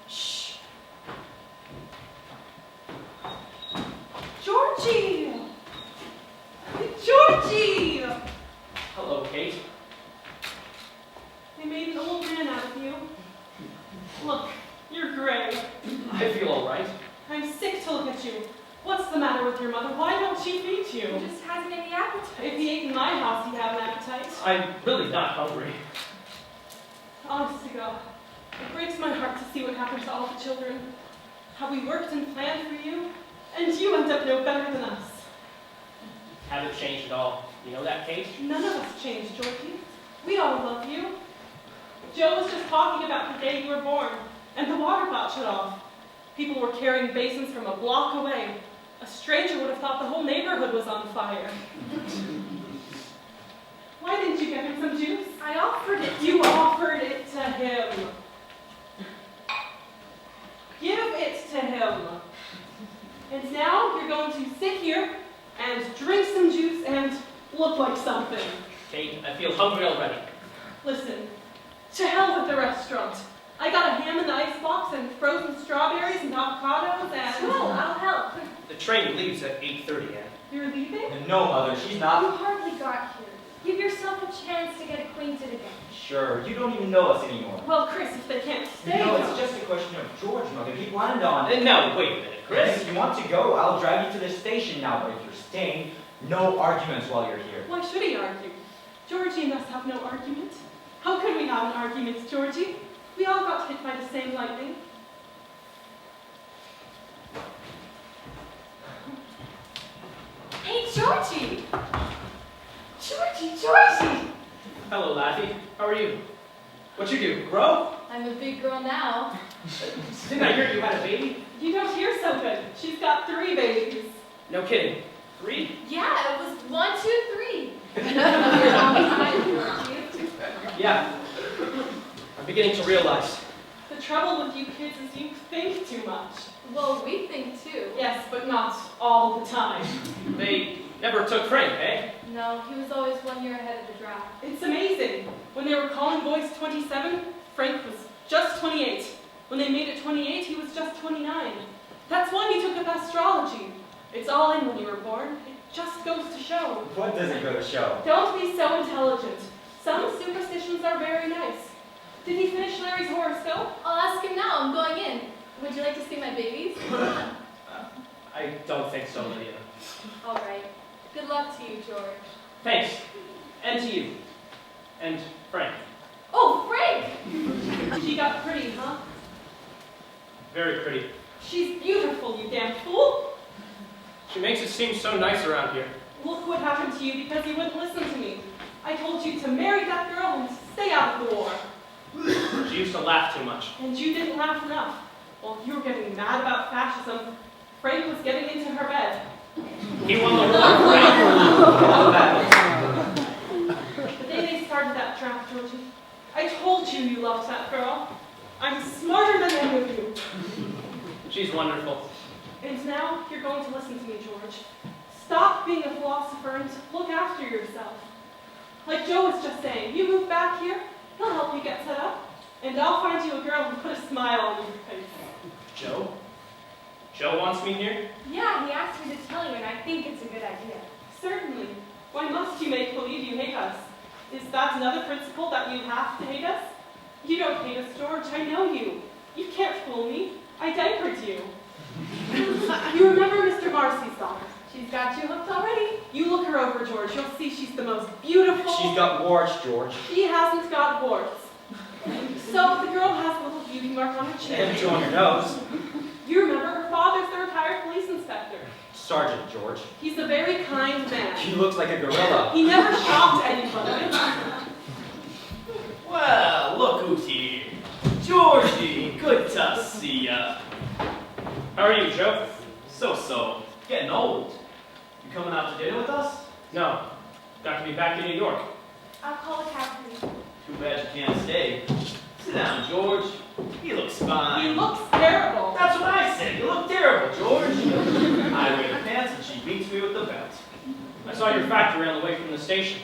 Shh. Georgie! Georgie! Hello, Kate. They made an old man out of you. Look, you're gray. I feel all right. I'm sick to look at you. What's the matter with your mother? Why don't she feed He you? just hasn't any appetite. If he ate in my house, he'd have an appetite. I'm really not hungry. Honest to God, it breaks my heart to see what happened to all the children. How we worked and planned for you, and you end up no better than us. Haven't changed at all. You know that, Kate? None of us changed, Georgie. We all love you. Joe was just talking about the day you were born, and the water got shut off. People were carrying basins from a block away. A stranger would have thought the whole neighborhood was on fire. Why didn't you get him some juice? I offered it. You offered it to him. Give it to him. And now you're going to sit here and drink some juice and look like something. Kate, I feel hungry already. Listen, to hell with the restaurant. I got a ham in the icebox and frozen strawberries and avocados and... Well, I'll help. The train leaves at 8:30, Anne. You're leaving? No, Mother, she's You not. hardly got here. Give yourself a chance to get acquainted again. Sure, you don't even know us anymore. Well, Chris, if they can't stay... No, it's just a question of George, Mother. He planned on it. Now, wait a minute, Chris. If you want to go, I'll drive you to the station now. But if you're staying, No arguments while you're here. Why should he argue? Georgie and us have no argument. How could we have an argument, Georgie? We all got hit by the same lightning. Hey, Georgie! Georgie! Hello, Laffy. How are you? What you do, grow? I'm a big girl now. Didn't I hear you had a baby? You don't hear so good. She's got 3 babies. No kidding. 3? Yeah, it was 1, 2, 3. Yeah. I'm beginning to realize. The trouble with you kids is you think too much. Well, we think too. Yes, but not all the time. They never took Frank, eh? No, he was always 1 year ahead of the draft. It's amazing. When they were calling boys 27, Frank was just 28. When they made it 28, he was just 29. That's why he took up astrology. It's all in when you were born. It just goes to show. What does it go to show? Don't be so intelligent. Some superstitions are very nice. Did he finish Larry's horoscope? I'll ask him now. I'm going in. Would you like to see my babies? I don't think so, Lydia. All right. Good luck to you, George. Thanks. And to you. And Frank. Oh, Frank! She got pretty, huh? Very pretty. She's beautiful, you damn fool. She makes it seem so nice around here. Look what happened to you because you wouldn't listen to me. I told you to marry that girl and stay out of the war. She used to laugh too much. And you didn't laugh enough. While you were getting mad about fascism, Frank was getting into her bed. He won the war, Frank. The day they started that draft, Georgie, I told you you loved that girl. I'm smarter than any of you. She's wonderful. And now you're going to listen to me, George. Stop being a philosopher and look after yourself. Like Joe was just saying, you move back here, he'll help you get set up, and I'll find you a girl who put a smile on your face. Joe? Joe wants me here? Yeah, he asked me to tell you, and I think it's a good idea. Certainly. Why must you make believe you hate us? Is that another principle that you have to hate us? You don't hate us, George. I know you. You can't fool me. I diapered you. You remember Mr. Marcy's daughter? She's got you hooked already. You look her over, George. You'll see she's the most beautiful. She's got warts, George. She hasn't got warts. So the girl has a little beauty mark on her chin. And two on your nose. You remember her father's the retired police inspector. Sergeant George. He's a very kind man. He looks like a gorilla. He never shocked anybody. Well, look who's here. Georgie, good to see ya. How are you, Joe? So. Getting old. You coming out to dinner with us? No. Got to be back in New York. I'll call the captain. Too bad you can't stay. Sit down, George. He looks fine. He looks terrible. That's what I said. You look terrible, George. I wear the pants and she beats me with the belt. I saw your factory on the way from the station.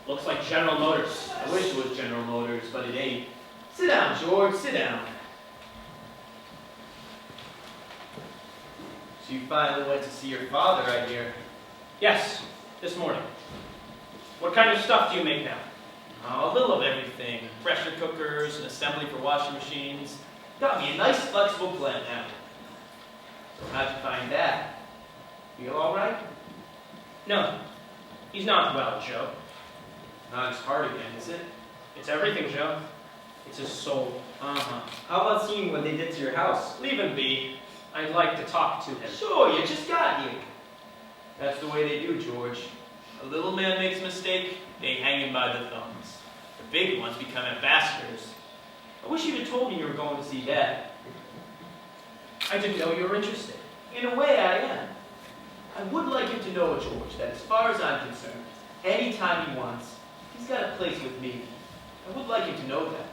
Looks like General Motors. I wish it was General Motors, but it ain't. Sit down, George. Sit down. So you finally went to see your father right here? Yes, this morning. What kind of stuff do you make now? Oh, a little of everything. Pressure cookers, an assembly for washing machines. Got me a nice flexible plant now. So how'd you find that? Feel all right? No, he's not well, Joe. Not his heart again, is it? It's everything, Joe. It's his soul. Uh-huh. How about seeing what they did to your house? Leave him be. I'd like to talk to him. Sure, you just got here. That's the way they do, George. A little man makes a mistake, they hang him by the thumbs. The big ones become ambassadors. I wish you'd have told me you were going to see Dad. I didn't know you were interested. In a way, I am. I would like him to know, George, that as far as I'm concerned, anytime he wants, he's got a place with me. I would like him to know that.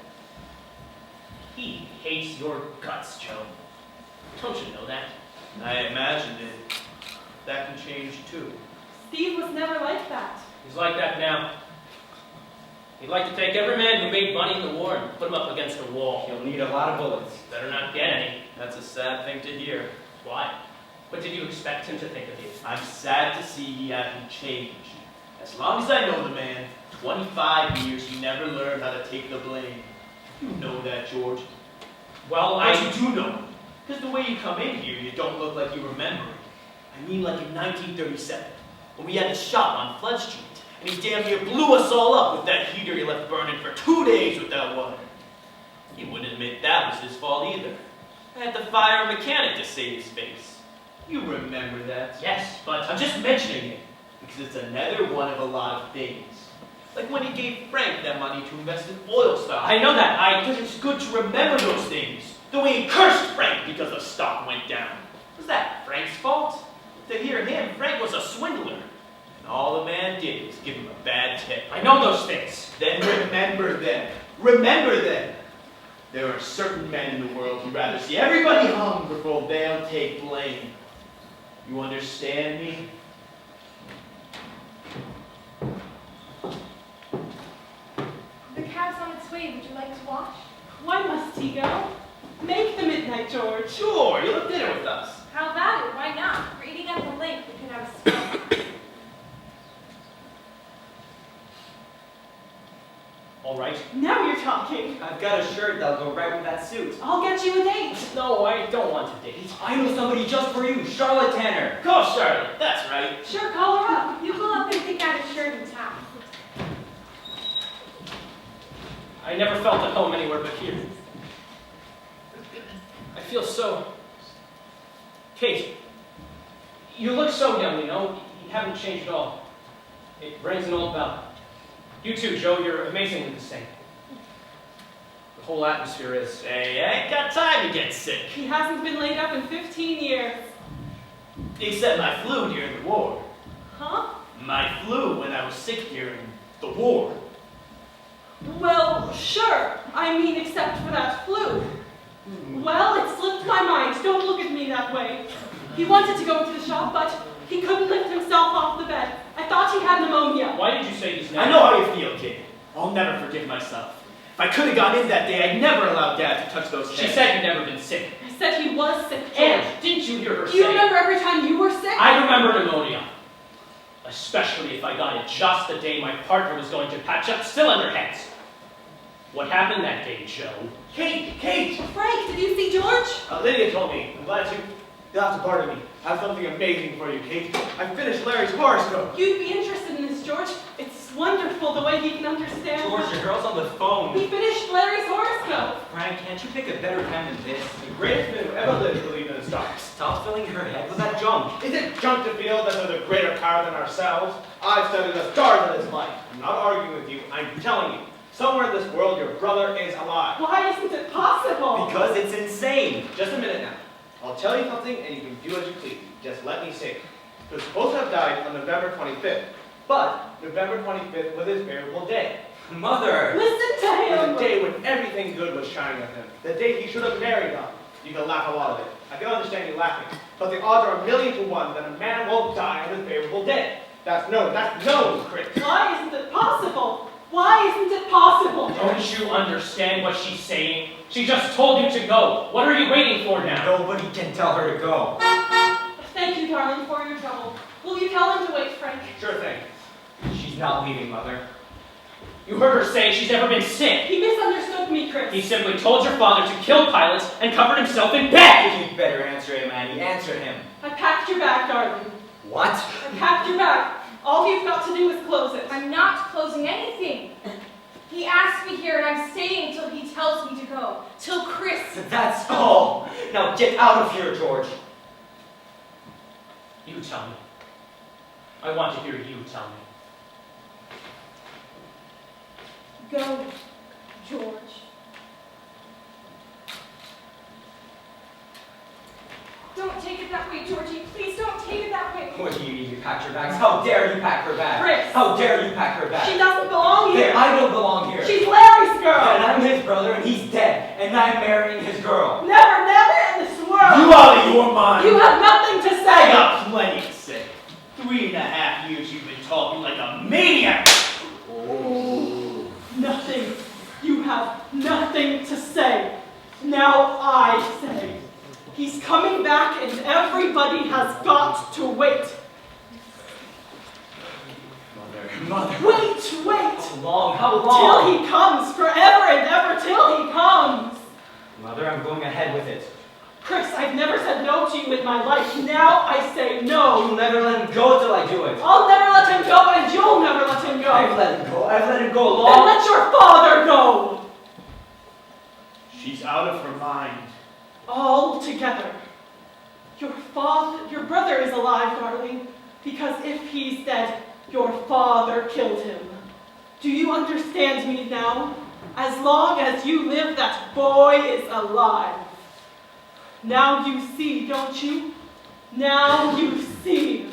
He hates your guts, Joe. Don't you know that? I imagined it. That can change, too. Steve was never like that. He's like that now. He'd like to take every man who made money in the war and put him up against a wall. He'll need a lot of bullets. Better not get any. That's a sad thing to hear. Why? What did you expect him to think of you? I'm sad to see he hasn't changed. As long as I know the man, 25 years, he never learned how to take the blame. You know that, George. Well, you do know. Because the way you come in here, you don't look like you remember. I mean like in 1937, when we had the shop on Flood Street, and he damn near blew us all up with that heater he left burning for 2 days without water. He wouldn't admit that was his fault either. I had to fire a mechanic to save his face. You remember that? Yes, but I'm just mentioning it because it's another one of a lot of things. Like when he gave Frank that money to invest in oil stock. I know that. Because it's good to remember those things. The way he cursed Frank because the stock went down. Was that Frank's fault? To hear him, Frank was a swindler. And all the man did was give him a bad tip. I know those things. Then remember them. Remember them. There are certain men in the world who'd rather see everybody hung before they'll take blame. You understand me? The cab's on its way. Would you like to watch? Why must he go? Make the midnight, George. Sure, you'll have dinner with us. How about it? Why not? We're eating at the lake. We can have a spell. All right. Now you're talking. I've got a shirt that'll go right with that suit. I'll get you a date. No, I don't want to date. I know somebody just for you, Charlotte Tanner. Go, Charlotte. That's right. Sure, call her up. You go up and pick out a shirt and tie. I never felt at home anywhere but here. I feel so... Kate, you look so young, you know? You haven't changed at all. It rings an old bell. You too, Joe. You're amazingly the same. The whole atmosphere is... Hey, I ain't got time to get sick. He hasn't been laid up in 15 years. Except my flu during the war. Huh? My flu when I was sick during the war. Well, sure. I mean, except for that flu. Well, it slipped my mind. Don't look at me that way. He wanted to go to the shop, but he couldn't lift himself off the bed. I thought he had pneumonia. Why did you say he's I not? know how you feel, kid. I'll never forgive myself. If I could have gone in that day, I'd never allowed Dad to touch those She heads. said you'd never been sick. I said he was sick, George. And didn't you hear her Do you say... remember every time you were sick? I remember pneumonia. Especially if I got it just the day my partner was going to patch up cylinder heads. What happened that day, Joe? Kate! Kate! Frank, did you see George? Lydia told me. I'm glad you'll have to pardon me. I have something amazing for you, Kate. I finished Larry's horoscope. You'd be interested in this, George. It's wonderful the way he can understand. George, your girl's on the phone. He finished Larry's horoscope. Frank, can't you pick a better time than this? The greatest man who ever lived believed in the stars. Stop filling her head with that junk. Is it junk to feel that there's a greater power than ourselves? I've studied the stars of this life. I'm not arguing with you. I'm telling you. Somewhere in this world, your brother is alive. Why isn't it possible? Because it's insane. Just a minute now. I'll tell you something and you can do as you please. Just let me say it. He was supposed to have died on November 25th. But November 25th was his favorable day. Mother! Listen to It was him. a day when everything good was shining on him. The day he should have married on. You can laugh a lot of it. I can understand you laughing. But the odds are 1,000,000 to 1 that a man won't die on his favorable day. That's known, Chris. Why isn't it possible? Why isn't it possible? Don't you understand what she's saying? She just told you to go. What are you waiting for now? Nobody can tell her to go. Thank you, darling, for your trouble. Will you tell him to wait, Frank? Sure thing. She's not leaving, Mother. You heard her say she's never been sick. He misunderstood me, Chris. He simply told your father to kill pilots and covered himself in bed. You'd better answer him, Annie. Answer him. I packed your bag, darling. What? I packed your bag. All you've got to do is close it. I'm not closing anything. He asked me here, and I'm staying till he tells me to go. Till Chris. That's all. Now get out of here, George. You tell me. I want to hear you tell me. Go, George. Don't take it that way, Georgie. Please don't take it that way. What do you need? You packed your bags? How dare you pack her bag? Chris. How dare you pack her bag? She doesn't belong here. There, I don't belong here. She's Larry's girl. And I'm his brother, and he's dead, and I'm marrying his girl. Never, never in this world. You out of your mind! You have nothing to I say. got plenty to say. 3.5 years you've been talking like a maniac! Nothing. You have nothing to say. Now I say. He's coming back and everybody has got to wait. Mother. Wait. How long? How Till long? he comes, forever and ever till he comes. Mother, I'm going ahead with it. Chris, I've never said no to you in my life. Now I say no. You'll never let him go till I do it. I'll never let him go, and you'll never let him go. I've let him go. I've let him go Then long. let your father go. She's out of her mind. All together. Your brother is alive, darling, because if he's dead, your father killed him. Do you understand me now? As long as you live, that boy is alive. Now you see, don't you? Now you see.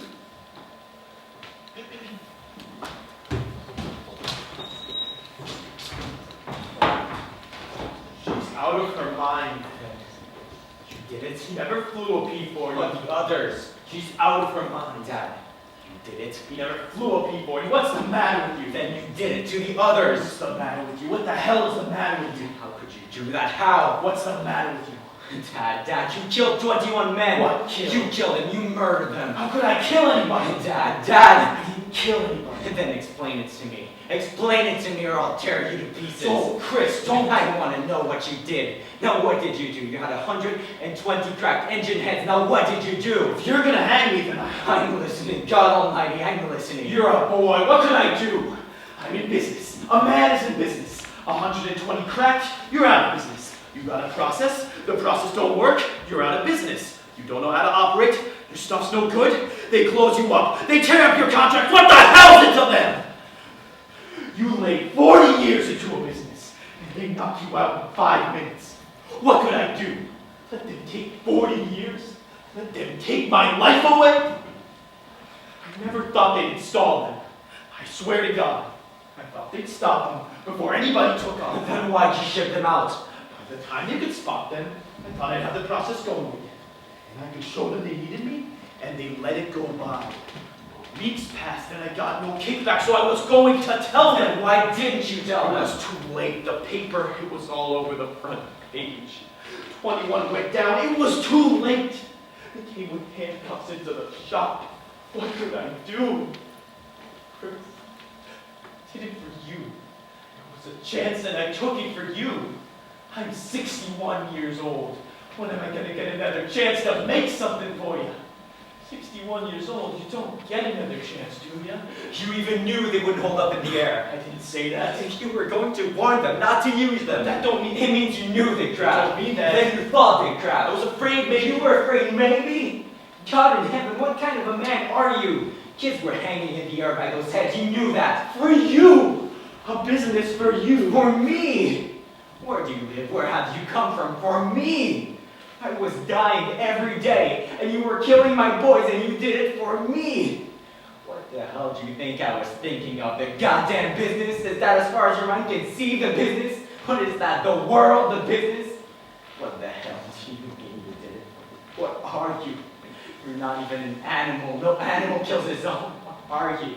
She's out of her mind. You did it. He never flew a P-40. But the others. She's out of her mind. Dad, you did it. He never flew a P-40. What's the matter with you? Then you did it to the others. What's the matter with you? What the hell is the matter with you? How could you do that? How? What's the matter with you? Dad, you killed 21 men. What killed? You killed them. You murdered them. How could I kill anybody? Dad. I didn't kill anybody. Then explain it to me. Explain it to me or I'll tear you to pieces. Don't, Chris, don't. I want to know what you did. Now what did you do? You had 120 cracked engine heads. Now what did you do? If you're gonna hang me, then I'm listening. God Almighty, I'm listening. You're a boy. What can I do? I'm in business. A man is in business. 120 cracked, you're out of business. You got a process. The process don't work. You're out of business. You don't know how to operate. Your stuff's no good. They close you up. They tear up your contract. What the hell's it to them? You laid 40 years into a business, and they knock you out in 5 minutes. What could I do? Let them take 40 years? Let them take my life away? I never thought they'd install them. I swear to God, I thought they'd stop them before anybody took off. Then why'd you ship them out? By the time they could spot them, I thought I'd have the process going again. And I could show them they needed me, and they let it go by. Weeks passed and I got no kickback, so I was going to tell them. Then why didn't you tell It them? was too late. The paper, it was all over the front page. 21 went down. It was too late. They came with handcuffs into the shop. What could I do? Chris, I did it for you. It was a chance and I took it for you. I'm 61 years old. When am I going to get another chance to make something for you? 61 years old, you don't get another chance, do you? You even knew they wouldn't hold up in the air. I didn't say that. I think you were going to warn them not to use them. That don't mean It means you knew they'd crap. Don't mean that. Then you thought they'd crap. I was afraid maybe. You were afraid, maybe? God in heaven, what kind of a man are you? Kids were hanging in the air by those heads. You knew that. For you! A business for you! For me! Where do you live? Where have you come from? For me! I was dying every day, and you were killing my boys, and you did it for me! What the hell do you think I was thinking of? The goddamn business? Is that as far as your mind can see the business? What is that? The world? The business? What the hell do you mean you did it? What are you? You're not even an animal. No animal kills its own. What are you?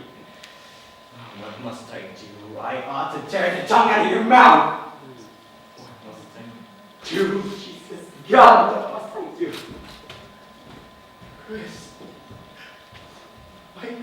Oh, what must I do? I ought to tear the tongue out of your mouth! What must I do? Jesus God, what must I do? Chris. Mike.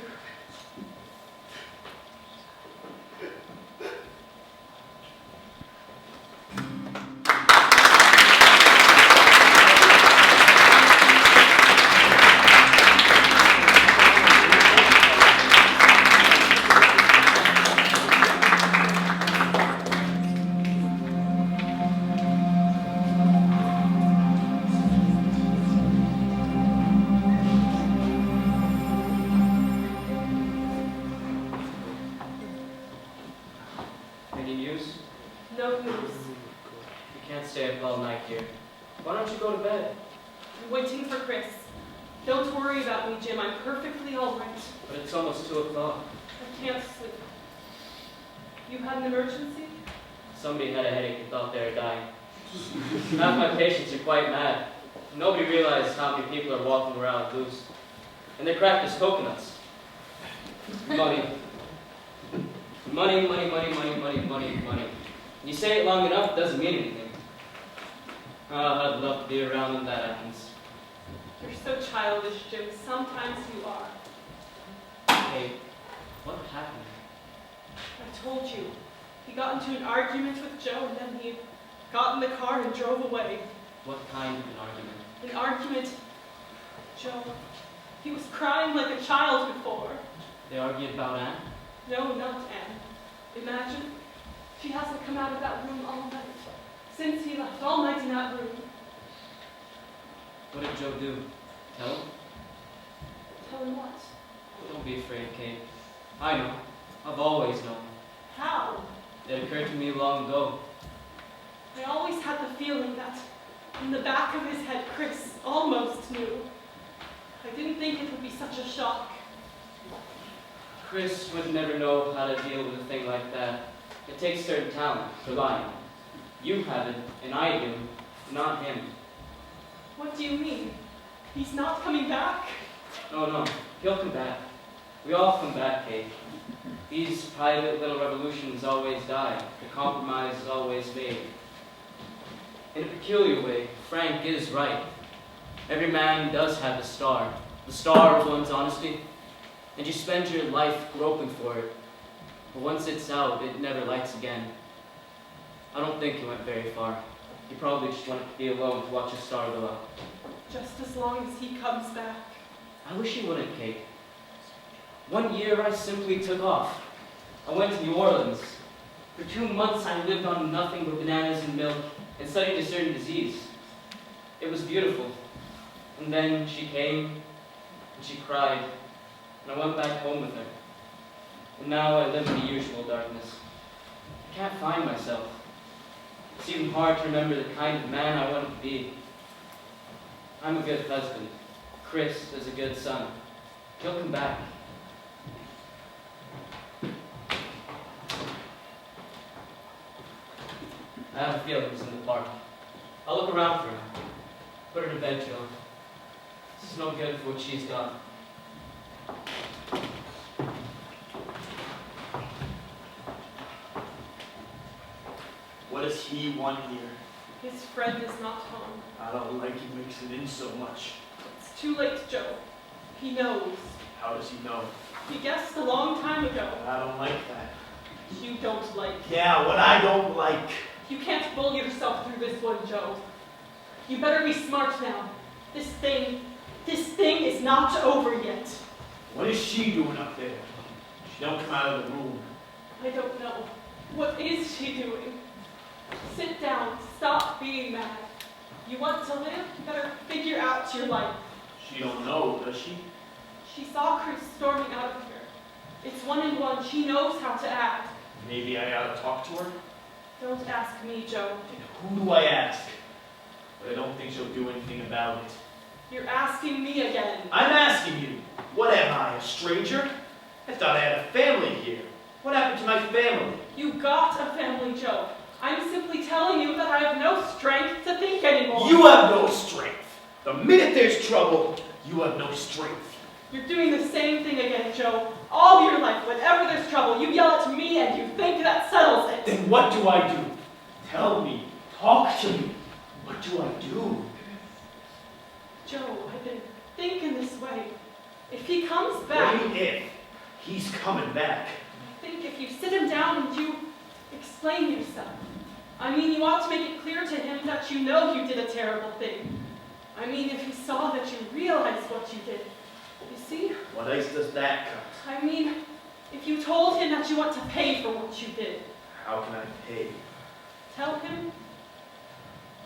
Any news? No news. You can't stay up all night here. Why don't you go to bed? I'm waiting for Chris. Don't worry about me, Jim. I'm perfectly all right. But it's almost 2 o'clock. I can't sleep. You had an emergency? Somebody had a headache and thought they were dying. Half my patients are quite mad. Nobody realizes how many people are walking around loose. And they're cracked as coconuts. Money. Money, money, money, money, money, money, money. You say it long enough, it doesn't mean anything. Oh, I'd love to be around when that happens. You're so childish, Jim. Sometimes you are. Hey, what happened? I told you. He got into an argument with Joe, and then he got in the car and drove away. What kind of an argument? An argument. Joe, he was crying like a child before. They argued about Anne? No, not Anne. Imagine, she hasn't come out of that room all night. Since he left, all night in that room. What did Joe do? Tell him? Tell him what? Don't be afraid, Kate. I know. I've always known. How? It occurred to me long ago. I always had the feeling that in the back of his head, Chris almost knew. I didn't think it would be such a shock. Chris would never know how to deal with a thing like that. It takes certain talent for lying. You have it, and I do, not him. What do you mean? He's not coming back? Oh no, he'll come back. We all come back, Kate. These private little revolutions always die. The compromises always fade. In a peculiar way, Frank is right. Every man does have a star, the star of one's honesty, and you spend your life groping for it. But once it's out, it never lights again. I don't think he went very far. He probably just wanted to be alone to watch his star go out. Just as long as he comes back. I wish he wouldn't, Kate. One year I simply took off. I went to New Orleans. For 2 months I lived on nothing but bananas and milk and studied a certain disease. It was beautiful. And then she came and she cried, and I went back home with her. And now I live in the usual darkness. I can't find myself. It's even hard to remember the kind of man I wanted to be. I'm a good husband. Chris is a good son. He'll come back. I have a feeling he's in the park. I'll look around for him. Put her to bed, Joe. This is no good for what she's got. What does he want here? His friend is not home. I don't like he makes it in so much. It's too late, Joe. He knows. How does he know? He guessed a long time ago. I don't like that. You don't like. Yeah, what I don't like. You can't bull yourself through this one, Joe. You better be smart now. This thing is not over yet. What is she doing up there? She don't come out of the room. I don't know. What is she doing? Sit down. Stop being mad. You want to live? You better figure out your life. She don't know, does she? She saw Chris storming out of here. It's 1 and 1. She knows how to act. Maybe I ought to talk to her? Don't ask me, Joe. And who do I ask? But I don't think she'll do anything about it. You're asking me again. I'm asking you. What am I, a stranger? I thought I had a family here. What happened to my family? You got a family, Joe. I'm simply telling you that I have no strength to think anymore. You have no strength. The minute there's trouble, you have no strength. You're doing the same thing again, Joe. All your life, whenever there's trouble, you yell at me and you think that settles it. Then what do I do? Tell me. Talk to me. What do I do? Joe, I've been thinking this way. If he comes back... What if? He's coming back. I think if you sit him down and you explain yourself. I mean, you ought to make it clear to him that you know you did a terrible thing. I mean, if he saw that you realized what you did. You see? What ice does that cut? I mean, if you told him that you want to pay for what you did. How can I pay? Tell him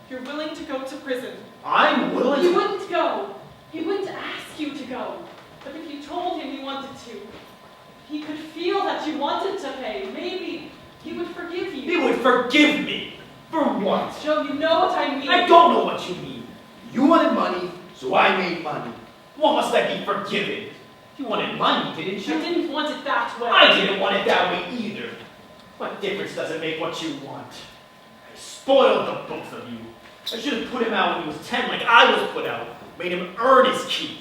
you're willing to go to prison. I'm willing You to... wouldn't go. He wouldn't ask you to go. But if you told him you wanted to, if he could feel that you wanted to pay, maybe he would forgive you. He would forgive me. For what? Joe, you know what I mean. I don't know what you mean. You wanted money, so I made money. What must I be forgiven? You wanted money, didn't you? You didn't want it that way. I didn't want it that way either. What difference does it make what you want? I spoiled the both of you. I should have put him out when he was 10 like I was put out. Made him earn his keep.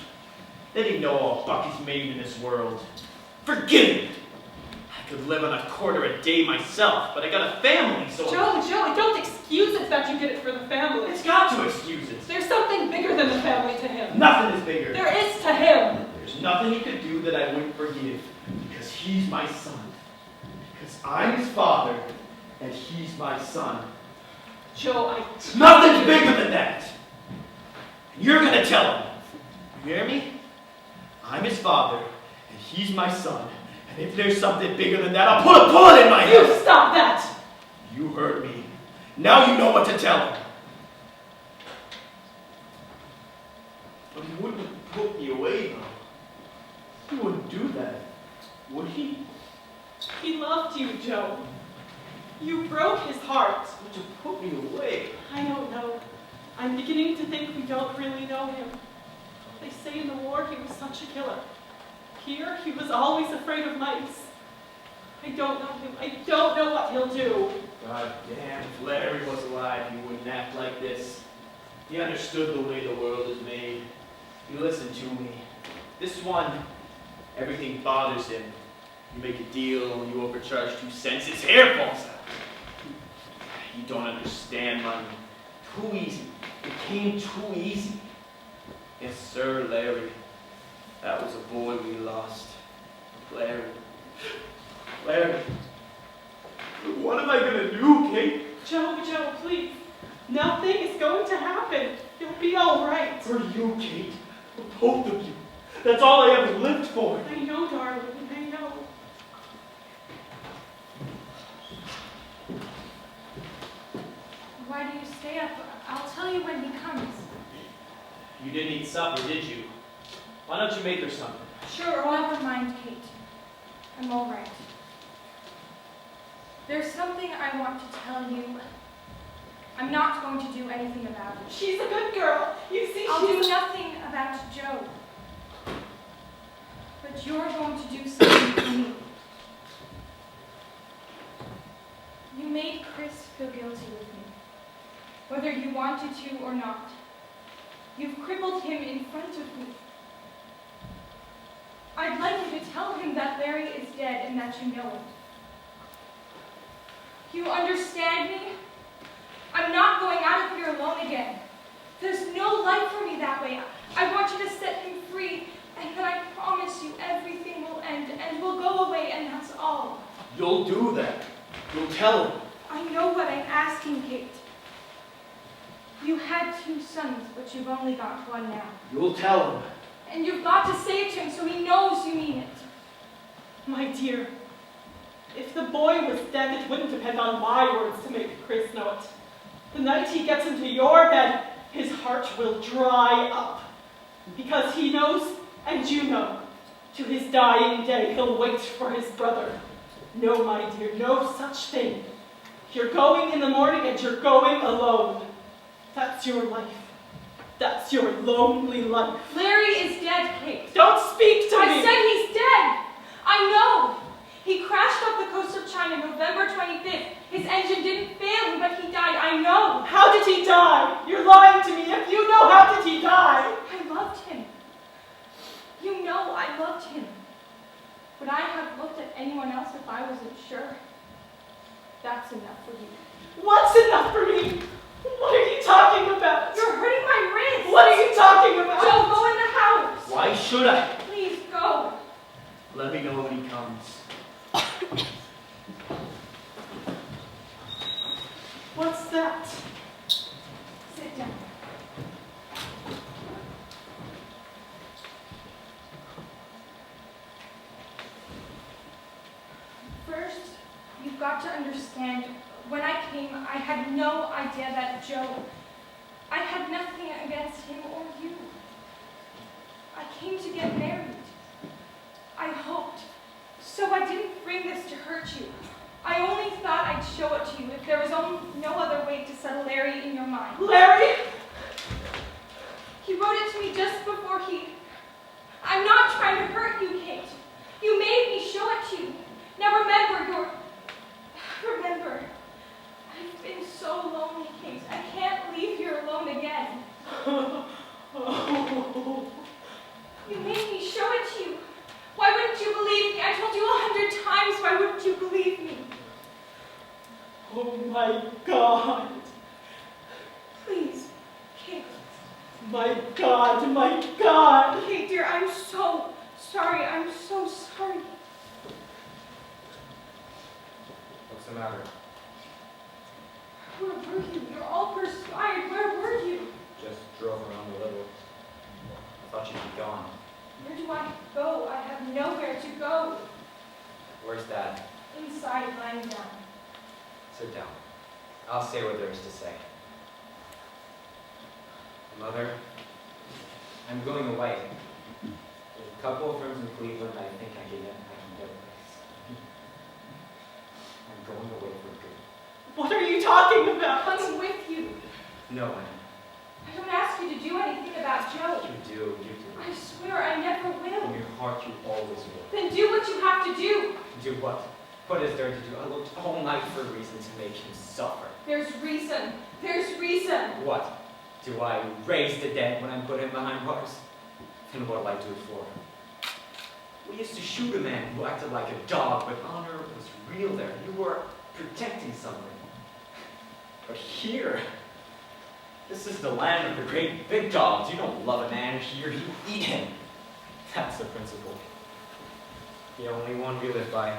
They didn't know all Bucky's made in this world. Forgive me. I could live on a quarter a day myself, but I got a family, so... Joe, don't excuse it that you did it for the family. It's got to excuse it. There's something bigger than the family to him. Nothing is bigger. There is to him. There's nothing he could do that I wouldn't forgive, because he's my son. Because I'm his father, and he's my son. Joe, Nothing's bigger than that. And you're gonna tell him. You hear me? I'm his father, and he's my son. And if there's something bigger than that, I'll put a bullet in my head. You stop that! You heard me. Now you know what to tell him. But he wouldn't put me away, though. He wouldn't do that, would he? He loved you, Joe. You broke his heart. Would you put me away? I don't know. I'm beginning to think we don't really know him. They say in the war he was such a killer. Here, he was always afraid of mice. I don't know him. I don't know what he'll do. God damn, if Larry was alive, he wouldn't act like this. He understood the way the world is made. He listened to me. This one, everything bothers him. You make a deal, you overcharge 2 cents, his hair falls out. You don't understand, money. Too easy. It came too easy. Yes, sir, Larry. That was a boy we lost. Larry. Larry. What am I gonna do, Kate? Joe, please. Nothing is going to happen. You'll be all right. For you, Kate. For both of you. That's all I ever lived for. I know, darling. I know. Why do you stay up? I'll tell you when he comes. You didn't eat supper, did you? Why don't you make her something? Sure, never mind, Kate. I'm all right. There's something I want to tell you. I'm not going to do anything about it. She's a good girl. You see, I'll do she's... nothing about Joe. But you're going to do something for me. You made Chris feel guilty with me, whether you wanted to or not. You've crippled him in front of me. I'd like you to tell him that Larry is dead and that you know it. You understand me? I'm not going out of here alone again. There's no life for me that way. I want you to set him free, and then I promise you everything will end and will go away, and that's all. You'll do that. You'll tell him. I know what I'm asking, Kate. You had 2 sons, but you've only got 1 now. You'll tell him. And you've got to say it to him so he knows you mean it. My dear, if the boy was dead, it wouldn't depend on my words to make Chris know it. The night he gets into your bed, his heart will dry up. Because he knows, and you know, to his dying day, he'll wait for his brother. No, my dear, no such thing. You're going in the morning and you're going alone. That's your life. That's your lonely life. Larry is dead, Kate. Don't speak to me! I said he's dead. I know. He crashed off the coast of China November 25th. His engine didn't fail him, but he died. I know. How did he die? You're lying to me. If you know, how did he die? I loved him. You know I loved him. Would I have looked at anyone else if I wasn't sure? That's enough for you. What's enough for me? What are you talking about? You're hurting my wrist. What are you talking about? Joe, go in the house. Why should I? Please go. Let me know when he comes. What's that? Sit down. First, you've got to understand, when I came, I had no idea that Joe, I had nothing against him or you. I came to get married. I hoped. So I didn't bring this to hurt you. I only thought I'd show it to you if there was no other way to settle Larry in your mind. Larry? He wrote it to me just before he... I'm not trying to hurt you, Kate. You made me show it to you. Now remember, Remember, I've been so lonely, Kate. I can't leave here alone again. You made me show it to you. Why wouldn't you believe me? I told you 100 times. Why wouldn't you believe me? Oh my God. Please, Kate. My God, my God. Kate, dear, I'm so sorry. I'm so sorry. What's the matter? Where were you? You're all perspired. Where were you? Just drove around a little. I thought you'd be gone. Where do I go? I have nowhere to go. Where's Dad? Inside, lying down. Sit down. I'll say what there is to say. Mother, I'm going away. There's a couple of firms in Cleveland I think I can get a place. I'm going away for good. What are you talking about? Coming with you. No, Anne. I don't ask you to do anything about Joe. You do. I swear I never In will. your heart, you always will. Then do what you have to do. Do what? What is there to do? I looked all night for reasons to make him suffer. There's reason. There's reason. What? Do I raise the dead when I'm put in behind bars? Then what'll I do it for? We used to shoot a man who acted like a dog, but honor was real there. You were protecting something. But here, this is the land of the great big dogs. You don't love a man here, you eat him. That's the principle. The only one we live by.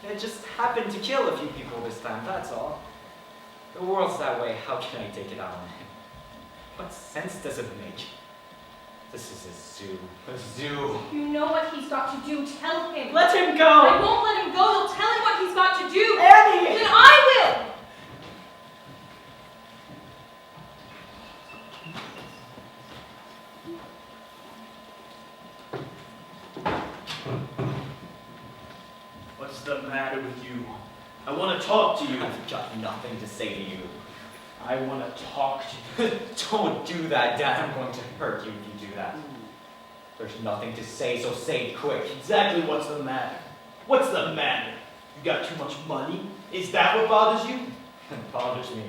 It just happened to kill a few people this time, that's all. The world's that way, how can I take it out on him? What sense does it make? This is a zoo. A zoo. You know what he's got to do. Tell him. Let him I go! won't let him go. You'll tell him what he's got to do. Annie! Then I will. What's the matter with you? I want to talk to you. I've got nothing to say to you. I want to talk to you. Don't do that, Dad. I'm going to hurt you if you do that. There's nothing to say, so say it quick. Exactly what's the matter? What's the matter? You got too much money? Is that what bothers you? It bothers me.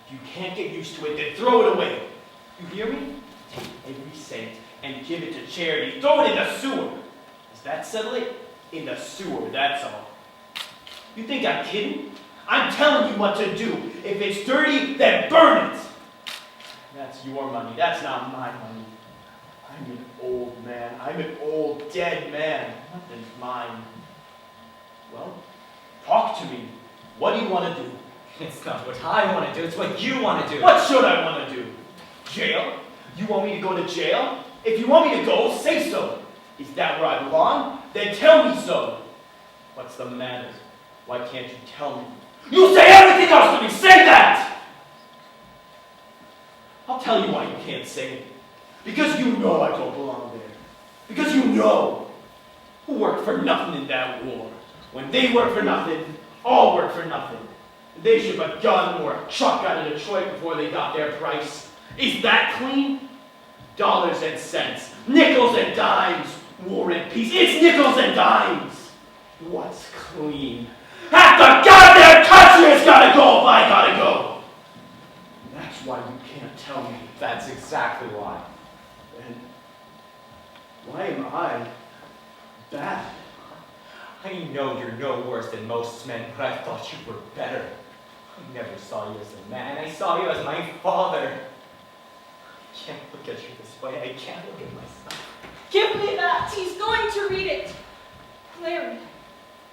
If you can't get used to it, then throw it away. You hear me? Take every cent and give it to charity. Throw it in the sewer. Does that settle it? In the sewer, that's all. You think I'm kidding? I'm telling you what to do. If it's dirty, then burn it. That's your money. That's not my money. I'm an old man. I'm an old dead man. Nothing's mine. Well, talk to me. What do you want to do? It's not what I want to do, it's what you want to do. What should I want to do? Jail? You want me to go to jail? If you want me to go, say so. Is that where I belong? Then tell me so. What's the matter? Why can't you tell me? You say everything else to me! Say that! I'll tell you why you can't say it. Because you know I don't belong there. Because you know who worked for nothing in that war. When they work for nothing, all work for nothing. They ship a gun or a truck out of Detroit before they got their price. Is that clean? Dollars and cents, nickels and dimes, war and peace. It's nickels and dimes. What's clean? Half the goddamn country has gotta go if I gotta go. And that's why you can't tell me. That's exactly why. And why am I bad? I know you're no worse than most men, but I thought you were better. I never saw you as a man. I saw you as my father. I can't look at you this way. I can't look at myself. Give me that. He's going to read it. Larry.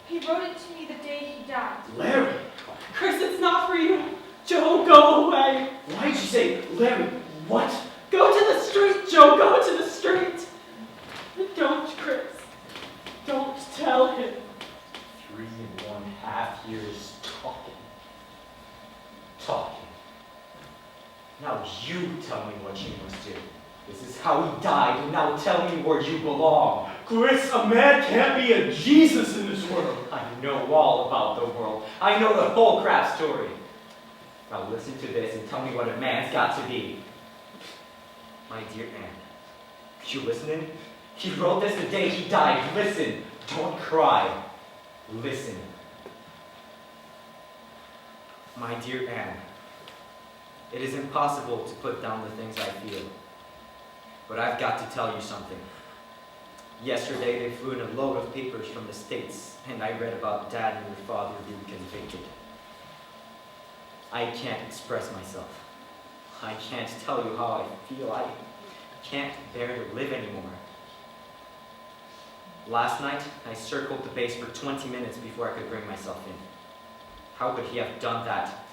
He wrote it to me the day he died. Larry? Chris, it's not for you. Joe, go away. Why'd you say Larry? What? Go to the street, Joe. Go to the street. Don't, Chris. Don't tell him. 3.5 years talking. Now you tell me what you must do. This is how he died, and now tell me where you belong. Chris, a man can't be a Jesus in this world. I know all about the world. I know the whole crap story. Now listen to this and tell me what a man's got to be. My dear Anne, you listening? He wrote this the day he died. Listen. Don't cry. Listen. My dear Anne, it is impossible to put down the things I feel. But I've got to tell you something. Yesterday they flew in a load of papers from the States, and I read about Dad and your father being convicted. I can't express myself. I can't tell you how I feel. I can't bear to live anymore. Last night, I circled the base for 20 minutes before I could bring myself in. How could he have done that?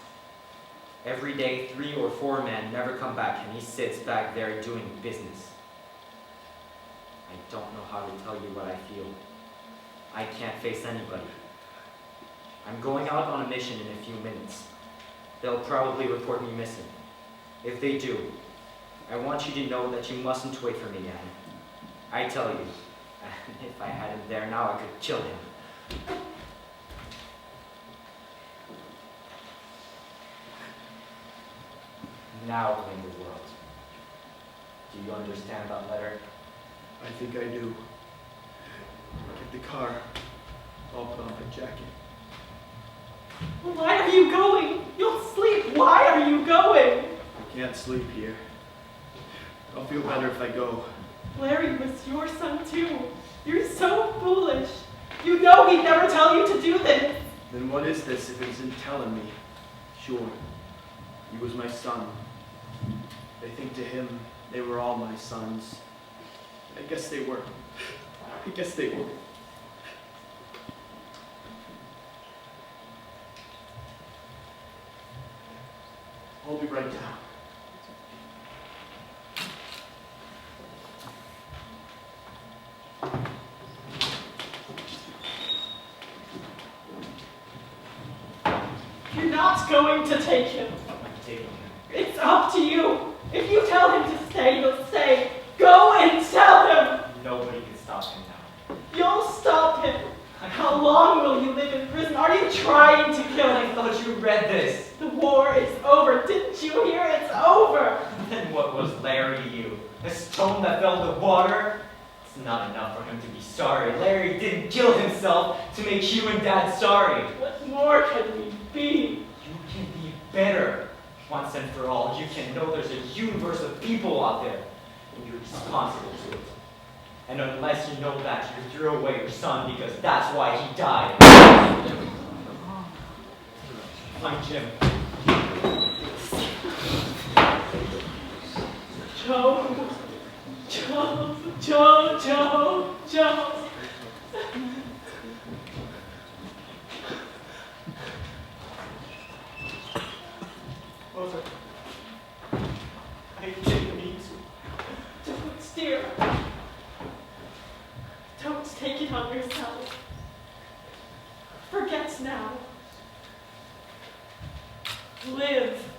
Every day, 3 or 4 men never come back, and he sits back there doing business. I don't know how to tell you what I feel. I can't face anybody. I'm going out on a mission in a few minutes. They'll probably report me missing. If they do, I want you to know that you mustn't wait for me, Anne. I tell you, if I had him there now, I could kill him. Now, claim the world. Do you understand that letter? I think I do. Get the car. I'll put on my jacket. Why are you going? You'll sleep. Why are you going? I can't sleep here. I'll feel better if I go. Larry was your son too. You're so foolish. You know he'd never tell you to do this. Then what is this if it isn't telling me? Sure, he was my son. I think to him, they were all my sons. I guess they were. I guess they were. I'll be right down. You're not going to take him. I'm taking him. It's up to you. If you tell him to stay, he'll stay. Go and tell him. Nobody can stop him now. You'll stop him. How long will you live in prison? Are you trying to kill I him? thought you read this. The war is over. Didn't you hear? It's over. Then what was Larry to you? A stone that fell in the water? It's not enough for him to be sorry. Larry didn't kill himself to make you and Dad sorry. What more can we be? You can be better. Once and for all, you can know there's a universe of people out there, and you're responsible to it. And unless you know that, you threw away your son because that's why he died. Find Jim. Joe. Joe. Joe. Joe. Joe. Mother, I didn't mean to. Don't, dear. Don't take it on yourself. Forget now. Live.